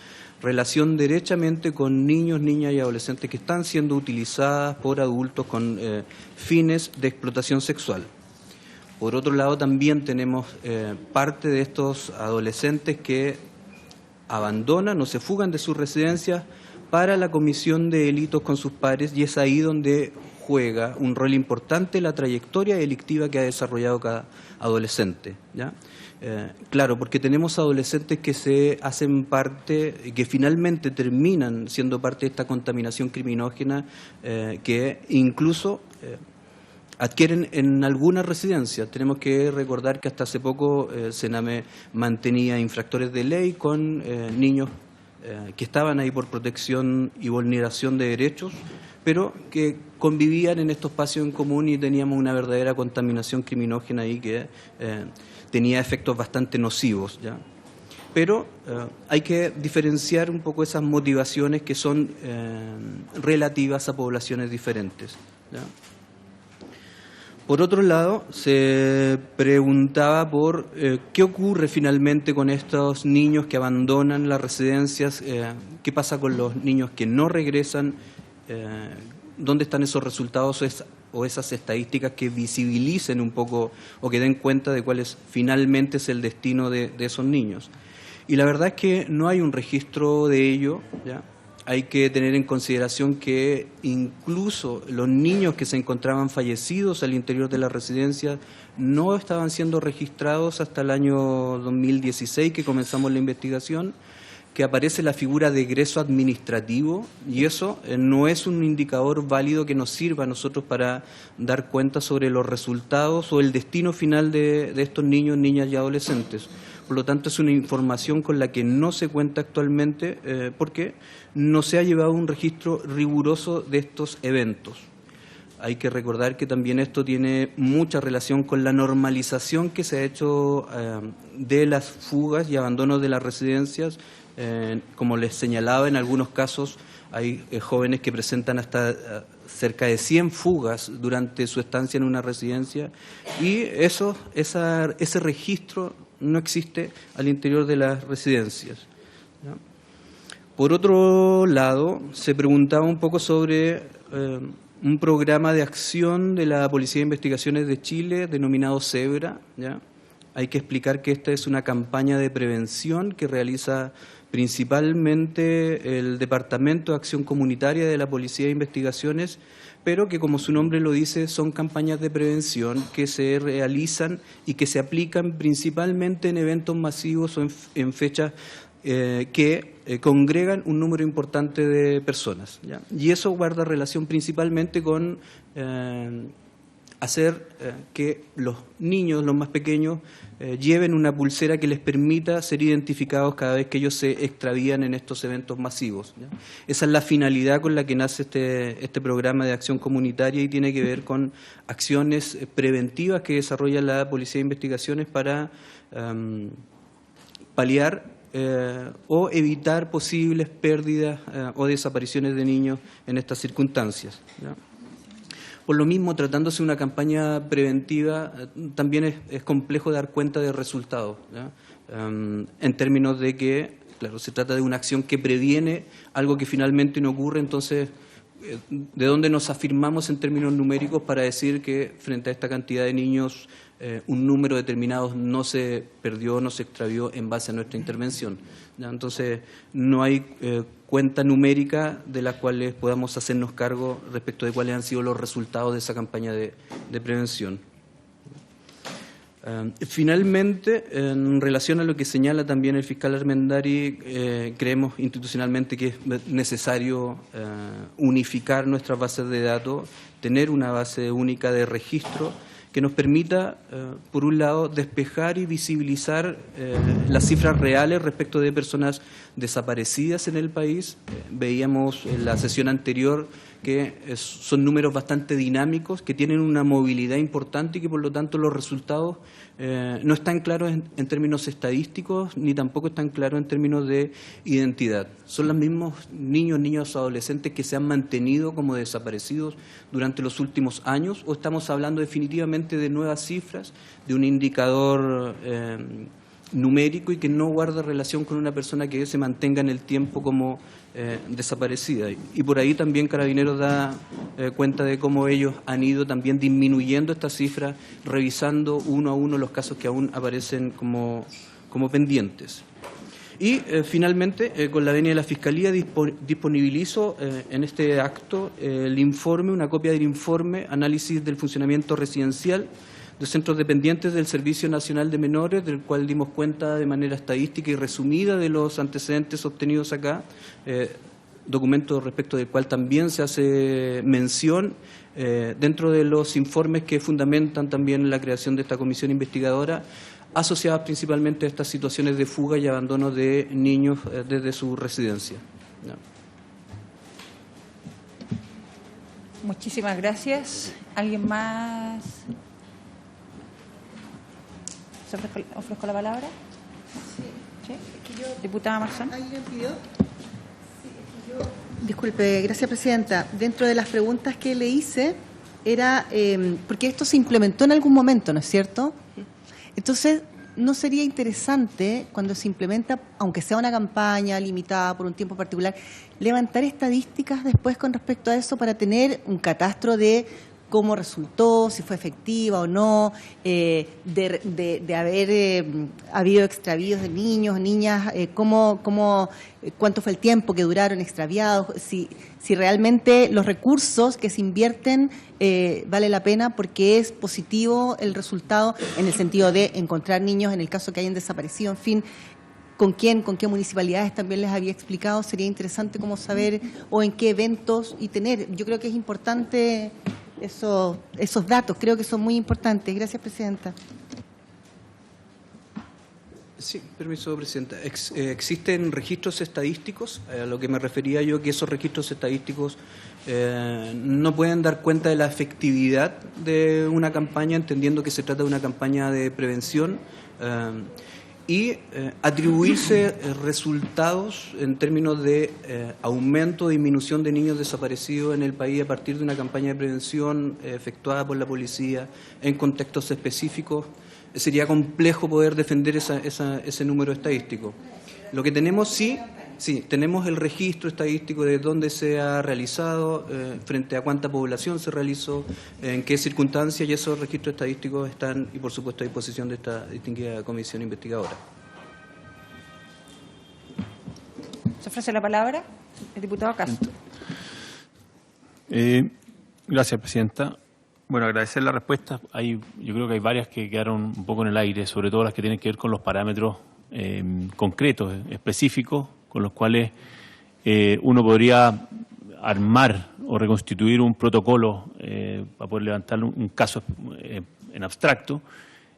relación derechamente con niños, niñas y adolescentes que están siendo utilizadas por adultos con fines de explotación sexual. Por otro lado, también tenemos parte de estos adolescentes que abandonan o se fugan de sus residencias para la comisión de delitos con sus pares, y es ahí donde juega un rol importante la trayectoria delictiva que ha desarrollado cada adolescente. ¿Ya? Claro, porque tenemos adolescentes que se hacen parte, que finalmente terminan siendo parte de esta contaminación criminógena, que incluso adquieren en algunas residencias. Tenemos que recordar que hasta hace poco Sename mantenía infractores de ley con niños que estaban ahí por protección y vulneración de derechos, pero que convivían en estos espacios en común, y teníamos una verdadera contaminación criminógena ahí que tenía efectos bastante nocivos. ¿Ya? pero hay que diferenciar un poco esas motivaciones que son relativas a poblaciones diferentes, ¿ya? Por otro lado, se preguntaba por qué ocurre finalmente con estos niños que abandonan las residencias, qué pasa con los niños que no regresan, dónde están esos resultados o esas estadísticas que visibilicen un poco o que den cuenta de cuál es finalmente es el destino de esos niños. Y la verdad es que no hay un registro de ello, ¿ya? Hay que tener en consideración que incluso los niños que se encontraban fallecidos al interior de la residencia no estaban siendo registrados hasta el año 2016, que comenzamos la investigación, que aparece la figura de egreso administrativo, y eso no es un indicador válido que nos sirva a nosotros para dar cuenta sobre los resultados o el destino final de estos niños, niñas y adolescentes. Por lo tanto, es una información con la que no se cuenta actualmente porque no se ha llevado un registro riguroso de estos eventos. Hay que recordar que también esto tiene mucha relación con la normalización que se ha hecho de las fugas y abandonos de las residencias. Como les señalaba, en algunos casos hay jóvenes que presentan hasta cerca de 100 fugas durante su estancia en una residencia, y ese registro no existe al interior de las residencias, ¿no? Por otro lado, se preguntaba un poco sobre un programa de acción de la Policía de Investigaciones de Chile denominado Zebra, ¿ya? Hay que explicar que esta es una campaña de prevención que realiza principalmente el Departamento de Acción Comunitaria de la Policía de Investigaciones, pero que, como su nombre lo dice, son campañas de prevención que se realizan y que se aplican principalmente en eventos masivos o en fechas que congregan un número importante de personas, ¿ya? Y eso guarda relación principalmente con hacer que los niños, los más pequeños, lleven una pulsera que les permita ser identificados cada vez que ellos se extravían en estos eventos masivos, ¿ya? Esa es la finalidad con la que nace este programa de acción comunitaria, y tiene que ver con acciones preventivas que desarrolla la Policía de Investigaciones para paliar o evitar posibles pérdidas o desapariciones de niños en estas circunstancias, ¿ya? Por lo mismo, tratándose de una campaña preventiva, también es complejo dar cuenta de resultados, ¿ya? En términos de que, claro, se trata de una acción que previene algo que finalmente no ocurre. Entonces, ¿de dónde nos afirmamos en términos numéricos para decir que frente a esta cantidad de niños un número determinado no se perdió, no se extravió en base a nuestra intervención, ¿ya? Entonces, no hay cuenta numérica de las cuales podamos hacernos cargo respecto de cuáles han sido los resultados de esa campaña de prevención. Finalmente, en relación a lo que señala también el fiscal Armendari, creemos institucionalmente que es necesario unificar nuestras bases de datos, tener una base única de registro que nos permita, por un lado, despejar y visibilizar las cifras reales respecto de personas desaparecidas en el país. Veíamos en la sesión anterior que son números bastante dinámicos, que tienen una movilidad importante y que, por lo tanto, los resultados no están claros en términos estadísticos, ni tampoco están claros en términos de identidad. Son los mismos niños, adolescentes que se han mantenido como desaparecidos durante los últimos años, o estamos hablando definitivamente de nuevas cifras, de un indicador numérico y que no guarda relación con una persona que se mantenga en el tiempo como desaparecida. Y por ahí también Carabineros da cuenta de cómo ellos han ido también disminuyendo estas cifras, revisando uno a uno los casos que aún aparecen como pendientes. Y finalmente, con la venia de la Fiscalía, disponibilizo en este acto el informe, una copia del informe, análisis del funcionamiento residencial de centros dependientes del Servicio Nacional de Menores, del cual dimos cuenta de manera estadística y resumida de los antecedentes obtenidos acá, documento respecto del cual también se hace mención dentro de los informes que fundamentan también la creación de esta comisión investigadora, asociadas principalmente a estas situaciones de fuga y abandono de niños desde su residencia. ¿No? Muchísimas gracias. ¿Alguien más? ¿Se ofrezco la palabra? Sí. Diputada Marzán. ¿Alguien pidió? Disculpe, gracias, presidenta. Dentro de las preguntas que le hice, era, porque esto se implementó en algún momento, ¿no es cierto? Entonces, ¿no sería interesante, cuando se implementa, aunque sea una campaña limitada por un tiempo particular, levantar estadísticas después con respecto a eso para tener un catastro de cómo resultó, si fue efectiva o no, de haber habido extravíos de niños, niñas, cuánto fue el tiempo que duraron extraviados, si realmente los recursos que se invierten vale la pena porque es positivo el resultado en el sentido de encontrar niños en el caso que hayan desaparecido, en fin. ¿Con qué municipalidades también les había explicado? Sería interesante como saber, o en qué eventos y tener. Yo creo que es importante esos datos, creo que son muy importantes. Gracias, presidenta. Sí, permiso, presidenta. Existen registros estadísticos, a lo que me refería yo, que esos registros estadísticos no pueden dar cuenta de la efectividad de una campaña, entendiendo que se trata de una campaña de prevención, y atribuirse resultados en términos de aumento o disminución de niños desaparecidos en el país a partir de una campaña de prevención efectuada por la policía en contextos específicos. Sería complejo poder defender ese número estadístico. Lo que tenemos sí, tenemos el registro estadístico de dónde se ha realizado, frente a cuánta población se realizó, en qué circunstancias, y esos registros estadísticos están, y por supuesto, a disposición de esta distinguida comisión investigadora. Se ofrece la palabra el diputado Castro. Gracias, presidenta. Bueno, agradecer la respuesta. Yo creo que hay varias que quedaron un poco en el aire, sobre todo las que tienen que ver con los parámetros concretos, específicos, con los cuales uno podría armar o reconstituir un protocolo para poder levantar un caso en abstracto.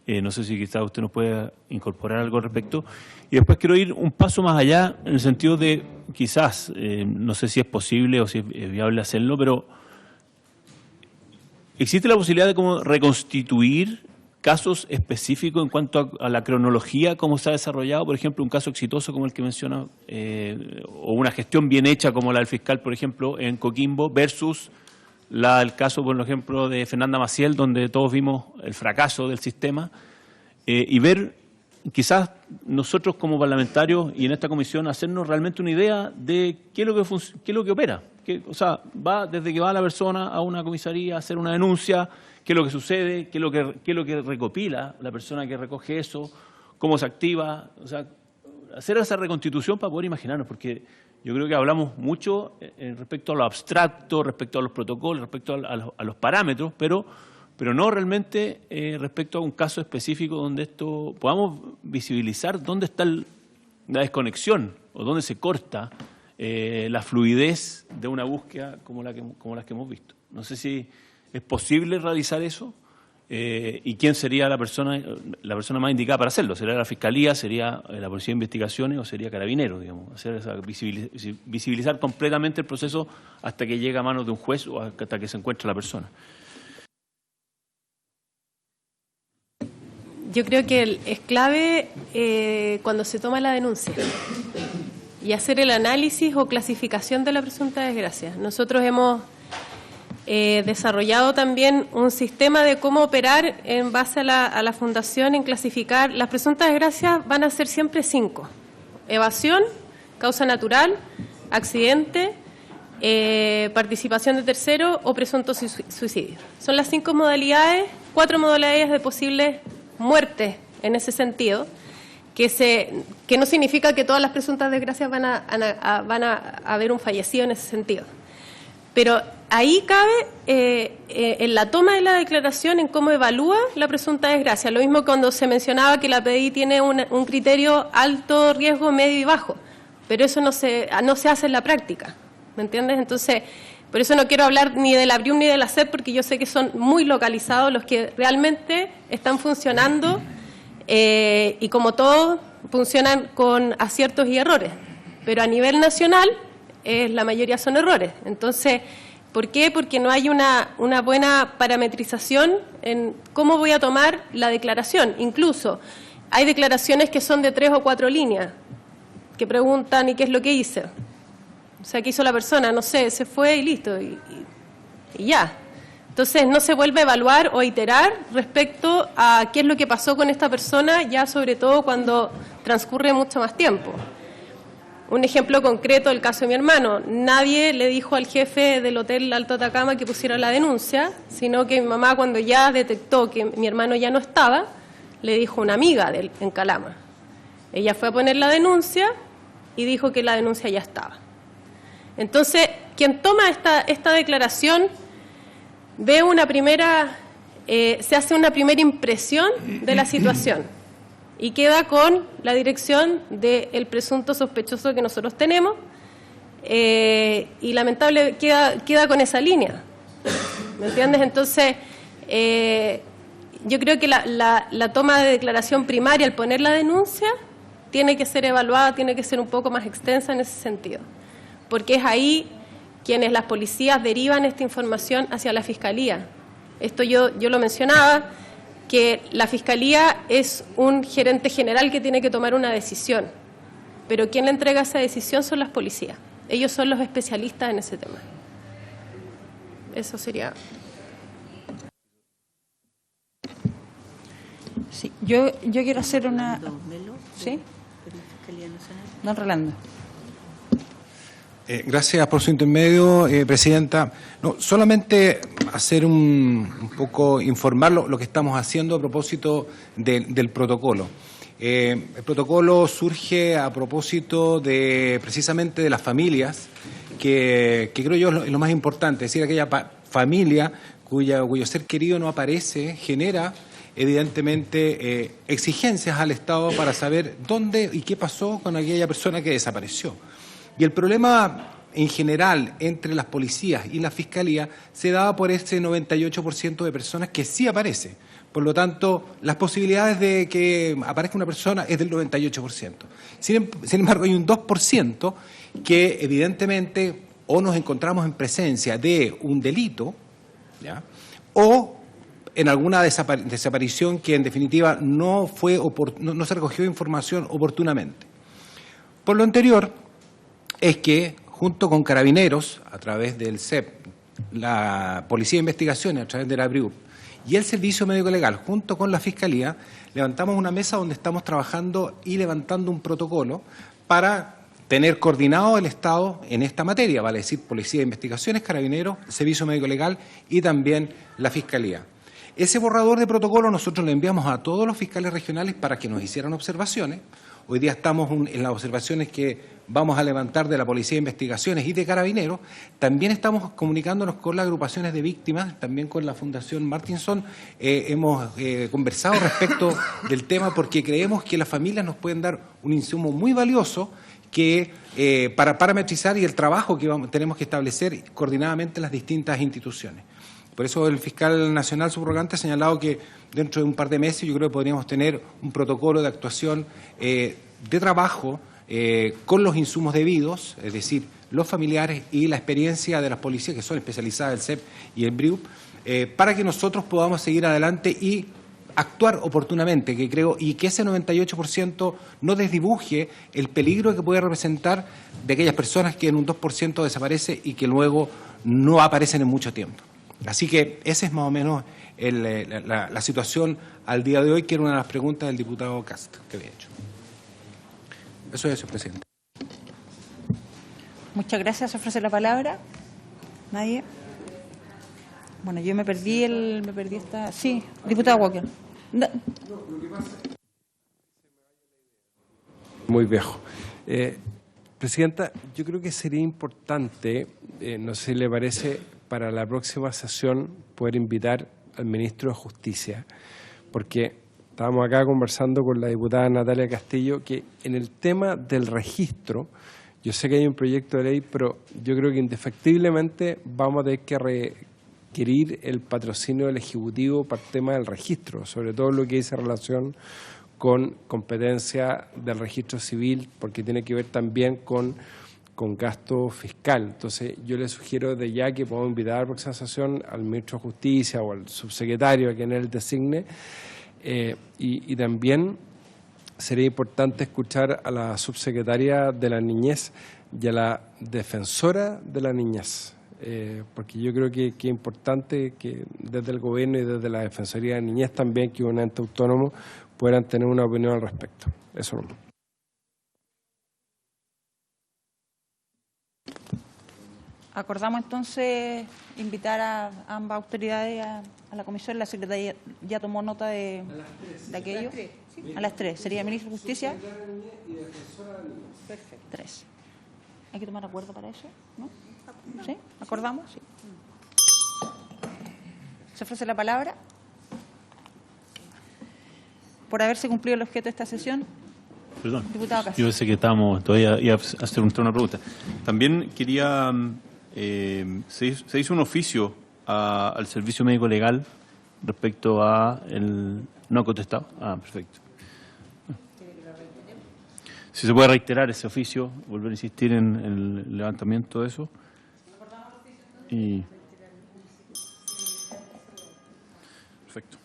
No sé si quizás usted nos puede incorporar algo al respecto. Y después quiero ir un paso más allá, en el sentido de quizás, no sé si es posible o si es viable hacerlo, pero ¿existe la posibilidad de cómo reconstituir casos específicos en cuanto a la cronología, cómo se ha desarrollado, por ejemplo, un caso exitoso como el que menciona, o una gestión bien hecha como la del fiscal, por ejemplo, en Coquimbo, versus el caso, por ejemplo, de Fernanda Maciel, donde todos vimos el fracaso del sistema, y ver, quizás nosotros como parlamentarios y en esta comisión, hacernos realmente una idea de qué es lo que opera. O sea, va desde que va la persona a una comisaría a hacer una denuncia, qué es lo que sucede, qué es lo que recopila la persona que recoge eso, cómo se activa, o sea, hacer esa reconstitución para poder imaginarnos, porque yo creo que hablamos mucho respecto a lo abstracto, respecto a los protocolos, respecto a los parámetros, pero no realmente respecto a un caso específico donde esto podamos visibilizar dónde está la desconexión o dónde se corta la fluidez de una búsqueda como las que hemos visto. No sé si es posible realizar eso y quién sería la persona más indicada para hacerlo. ¿Sería la Fiscalía, sería la Policía de Investigaciones o sería Carabineros, digamos? Visibilizar completamente el proceso hasta que llega a manos de un juez o hasta que se encuentre la persona. Yo creo que es clave cuando se toma la denuncia y hacer el análisis o clasificación de la presunta desgracia. Nosotros hemos desarrollado también un sistema de cómo operar en base a la Fundación en clasificar. Las presuntas desgracias van a ser siempre 5. Evasión, causa natural, accidente, participación de tercero o presunto suicidio. Son las 5 modalidades, 4 modalidades de posibles muertes en ese sentido, que no significa que todas las presuntas desgracias van a haber un fallecido en ese sentido. Pero ahí cabe en la toma de la declaración, en cómo evalúa la presunta desgracia. Lo mismo cuando se mencionaba que la PDI tiene un criterio alto, riesgo, medio y bajo, pero eso no se hace en la práctica, ¿me entiendes? Entonces, por eso no quiero hablar ni de la BRIUM ni de la SEP, porque yo sé que son muy localizados los que realmente están funcionando y como todos funcionan con aciertos y errores, pero a nivel nacional la mayoría son errores. Entonces, ¿por qué? Porque no hay una buena parametrización en cómo voy a tomar la declaración. Incluso hay declaraciones que son de 3 o 4 líneas, que preguntan ¿y qué es lo que hice? O sea, ¿qué hizo la persona? No sé, se fue y listo, y ya. Entonces no se vuelve a evaluar o a iterar respecto a qué es lo que pasó con esta persona, ya sobre todo cuando transcurre mucho más tiempo. Un ejemplo concreto del caso de mi hermano. Nadie le dijo al jefe del Hotel Alto Atacama que pusiera la denuncia, sino que mi mamá, cuando ya detectó que mi hermano ya no estaba, le dijo a una amiga de él en Calama. Ella fue a poner la denuncia y dijo que la denuncia ya estaba. Entonces, quien toma esta declaración ve se hace una primera impresión de la situación y queda con la dirección del presunto sospechoso que nosotros tenemos y lamentable queda con esa línea. ¿Me entiendes? Entonces, yo creo que la toma de declaración primaria al poner la denuncia tiene que ser evaluada, tiene que ser un poco más extensa en ese sentido, porque es ahí quienes las policías derivan esta información hacia la Fiscalía. Esto yo lo mencionaba, que la Fiscalía es un gerente general que tiene que tomar una decisión, pero quien le entrega esa decisión son las policías. Ellos son los especialistas en ese tema. Eso sería. Sí, yo quiero hacer una... ¿Sí? Don Rolando. Gracias por su intermedio, Presidenta. No, solamente hacer un poco, informar lo que estamos haciendo a propósito del protocolo. El protocolo surge a propósito precisamente de las familias, que creo yo es lo más importante, es decir, aquella familia cuyo ser querido no aparece, genera evidentemente exigencias al Estado para saber dónde y qué pasó con aquella persona que desapareció. Y el problema en general entre las policías y la Fiscalía se daba por ese 98% de personas que sí aparece. Por lo tanto, las posibilidades de que aparezca una persona es del 98%. Sin embargo, hay un 2% que evidentemente o nos encontramos en presencia de un delito, ¿ya?, o en alguna desaparición que en definitiva no se recogió información oportunamente. Por lo anterior, es que junto con Carabineros, a través del CEP, la Policía de Investigaciones, a través de la BRIUP, y el Servicio Médico Legal, junto con la Fiscalía, levantamos una mesa donde estamos trabajando y levantando un protocolo para tener coordinado el Estado en esta materia, vale decir, Policía de Investigaciones, Carabineros, Servicio Médico Legal y también la Fiscalía. Ese borrador de protocolo nosotros lo enviamos a todos los fiscales regionales para que nos hicieran observaciones. Hoy día estamos en las observaciones que vamos a levantar de la Policía de Investigaciones y de Carabineros. También estamos comunicándonos con las agrupaciones de víctimas, también con la Fundación Martinson. Hemos conversado respecto del tema porque creemos que las familias nos pueden dar un insumo muy valioso para parametrizar y el trabajo que tenemos que establecer coordinadamente en las distintas instituciones. Por eso el fiscal nacional subrogante ha señalado que dentro de un par de meses yo creo que podríamos tener un protocolo de actuación de trabajo con los insumos debidos, es decir, los familiares y la experiencia de las policías que son especializadas, el CEP y el BRIUP, para que nosotros podamos seguir adelante y actuar oportunamente, que creo, y que ese 98% no desdibuje el peligro que puede representar de aquellas personas que en un 2% desaparece y que luego no aparecen en mucho tiempo. Así que esa es más o menos la situación al día de hoy, que era una de las preguntas del diputado Cast que había hecho. Eso es, señor presidente. Muchas gracias. ¿Ofrece la palabra? ¿Nadie? Bueno, yo me perdí esta... Sí, diputado Walker. No. Muy viejo. Presidenta, yo creo que sería importante, no sé si le parece, para la próxima sesión poder invitar al ministro de Justicia, porque estábamos acá conversando con la diputada Natalia Castillo, que en el tema del registro, yo sé que hay un proyecto de ley, pero yo creo que indefectiblemente vamos a tener que requerir el patrocinio del Ejecutivo para el tema del registro, sobre todo lo que dice relación con competencia del registro civil, porque tiene que ver también con gasto fiscal. Entonces, yo le sugiero de ya que podamos invitar a la próxima sesión al ministro de Justicia o al subsecretario a quien él designe, y también sería importante escuchar a la subsecretaria de la Niñez y a la defensora de la niñez, porque yo creo que es importante que desde el gobierno y desde la Defensoría de la Niñez también, que es un ente autónomo, puedan tener una opinión al respecto. Eso no. Acordamos entonces invitar a ambas autoridades a la comisión. La Secretaría ya tomó nota de aquello. A las 3. ¿Sería Ministro de Justicia? Perfecto. 3. ¿Hay que tomar acuerdo para eso? ¿No? ¿Sí? ¿Acordamos? Sí. ¿Se ofrece la palabra? Por haberse cumplido el objeto de esta sesión. Perdón, Diputado Castillo. yo sé que estamos todavía iba a hacer una pregunta. También quería, se hizo un oficio al Servicio Médico Legal respecto a el no contestado. Ah, perfecto. Si se puede reiterar ese oficio, volver a insistir en el levantamiento de eso. Y... Perfecto.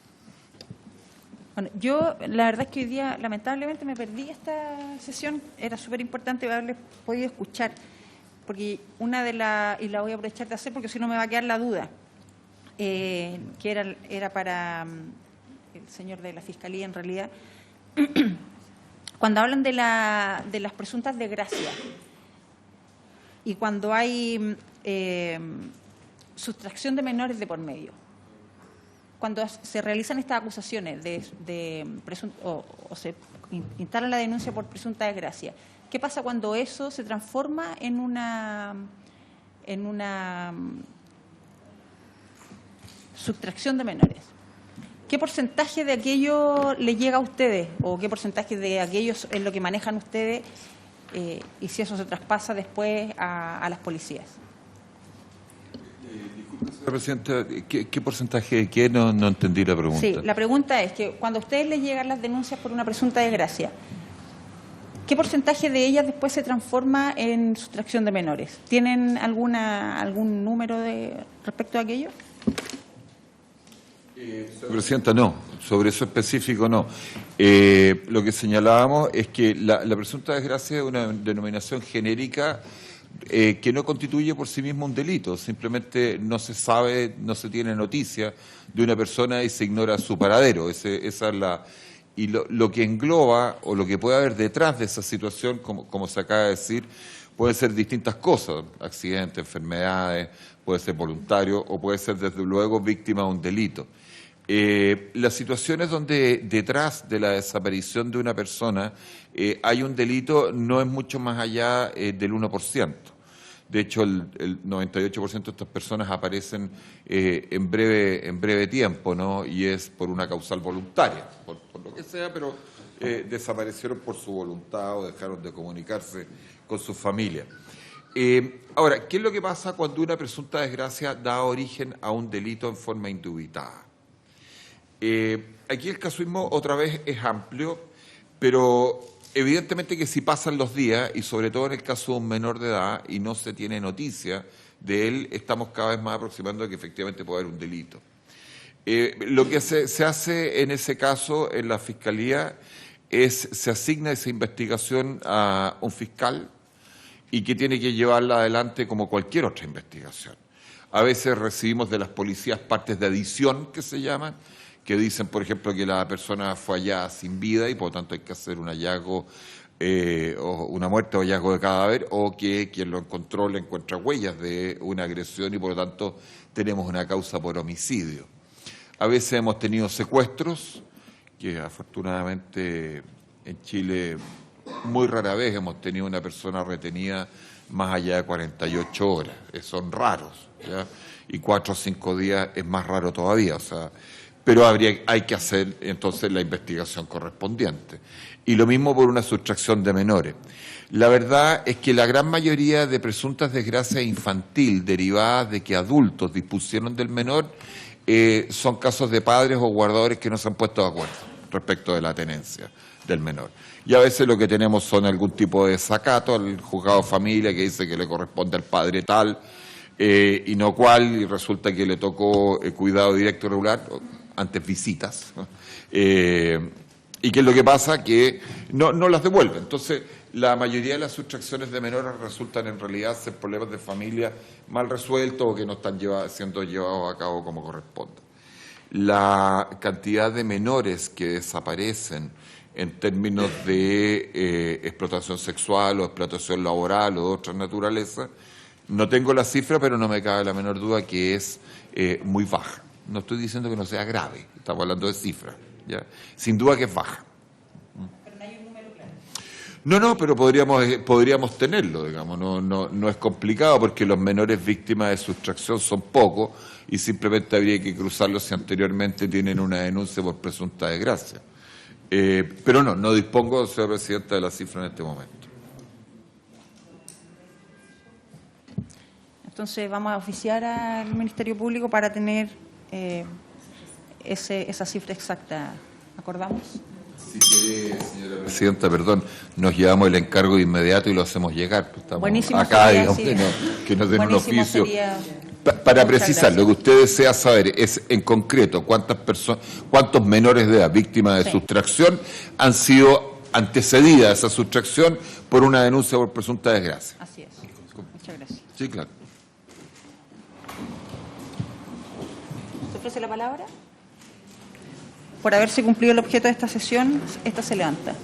Bueno, yo la verdad es que hoy día lamentablemente me perdí esta sesión. Era súper importante haberles podido escuchar, porque una de las, y la voy a aprovechar de hacer porque si no me va a quedar la duda, que era para el señor de la Fiscalía en realidad. Cuando hablan de las presuntas desgracias y cuando hay sustracción de menores de por medio, cuando se realizan estas acusaciones o se instala la denuncia por presunta desgracia, ¿qué pasa cuando eso se transforma en una sustracción de menores? ¿Qué porcentaje de aquello le llega a ustedes o qué porcentaje de aquello es lo que manejan ustedes y si eso se traspasa después a las policías? Disculpe, señora presidenta, ¿qué porcentaje de qué? No entendí la pregunta. Sí, la pregunta es que cuando a ustedes les llegan las denuncias por una presunta desgracia, ¿qué porcentaje de ellas después se transforma en sustracción de menores? ¿Tienen algún número respecto a aquello? Señora presidenta, no. Sobre eso específico, no. Lo que señalábamos es que la presunta desgracia es una denominación genérica que no constituye por sí mismo un delito. Simplemente no se sabe, no se tiene noticia de una persona y se ignora su paradero. Esa es y lo que engloba o lo que puede haber detrás de esa situación, como se acaba de decir, pueden ser distintas cosas, accidentes, enfermedades, puede ser voluntario o puede ser desde luego víctima de un delito. Las situaciones donde detrás de la desaparición de una persona hay un delito no es mucho más allá del 1%. De hecho, el 98% de estas personas aparecen en breve tiempo, ¿no? Y es por una causal voluntaria, por lo que sea, pero desaparecieron por su voluntad o dejaron de comunicarse con su familia. Ahora, ¿qué es lo que pasa cuando una presunta desgracia da origen a un delito en forma indubitada? Aquí el casuismo otra vez es amplio, pero evidentemente que si pasan los días, y sobre todo en el caso de un menor de edad, y no se tiene noticia de él, estamos cada vez más aproximando a que efectivamente puede haber un delito. Lo que se hace en ese caso en la Fiscalía se asigna esa investigación a un fiscal y que tiene que llevarla adelante como cualquier otra investigación. A veces recibimos de las policías partes de adición, que se llaman, que dicen, por ejemplo, que la persona fue hallada sin vida y por lo tanto hay que hacer un hallazgo, o una muerte o hallazgo de cadáver, o que quien lo encontró le encuentra huellas de una agresión y por lo tanto tenemos una causa por homicidio. A veces hemos tenido secuestros, que afortunadamente en Chile muy rara vez hemos tenido una persona retenida más allá de 48 horas. Son raros, ¿ya? Y 4 o 5 días es más raro todavía, o sea, pero hay que hacer entonces la investigación correspondiente. Y lo mismo por una sustracción de menores. La verdad es que la gran mayoría de presuntas desgracias infantil derivadas de que adultos dispusieron del menor son casos de padres o guardadores que no se han puesto de acuerdo respecto de la tenencia del menor. Y a veces lo que tenemos son algún tipo de desacato al juzgado de familia que dice que le corresponde al padre tal y no cual, y resulta que le tocó cuidado directo y regular, antes visitas, ¿Y qué es lo que pasa? Que no las devuelven. Entonces, la mayoría de las sustracciones de menores resultan en realidad ser problemas de familia mal resueltos o que no están siendo llevados a cabo como corresponde. La cantidad de menores que desaparecen en términos de explotación sexual o explotación laboral o de otra naturaleza, no tengo la cifra, pero no me cabe la menor duda que es muy baja. No estoy diciendo que no sea grave, estamos hablando de cifras, ¿ya? Sin duda que es baja. Pero no hay un número claro. No, pero podríamos tenerlo, digamos, no es complicado porque los menores víctimas de sustracción son pocos y simplemente habría que cruzarlos si anteriormente tienen una denuncia por presunta desgracia. Pero no dispongo, señora Presidenta, de la cifra en este momento. Entonces vamos a oficiar al Ministerio Público para tener esa cifra exacta. ¿Acordamos? Si quiere, señora Presidenta, perdón, nos llevamos el encargo de inmediato y lo hacemos llegar. Estamos buenísimo acá, sería, digamos, sí. que nos den un Buenísimo oficio. sería. Para Muchas precisar, gracias. lo que usted desea saber es, en concreto, cuántos menores de edad víctimas de sustracción han sido antecedidas a esa sustracción por una denuncia por presunta desgracia. Así es. Muchas gracias. Sí, claro. ¿Se ofrece la palabra? Por haberse cumplido el objeto de esta sesión, esta se levanta.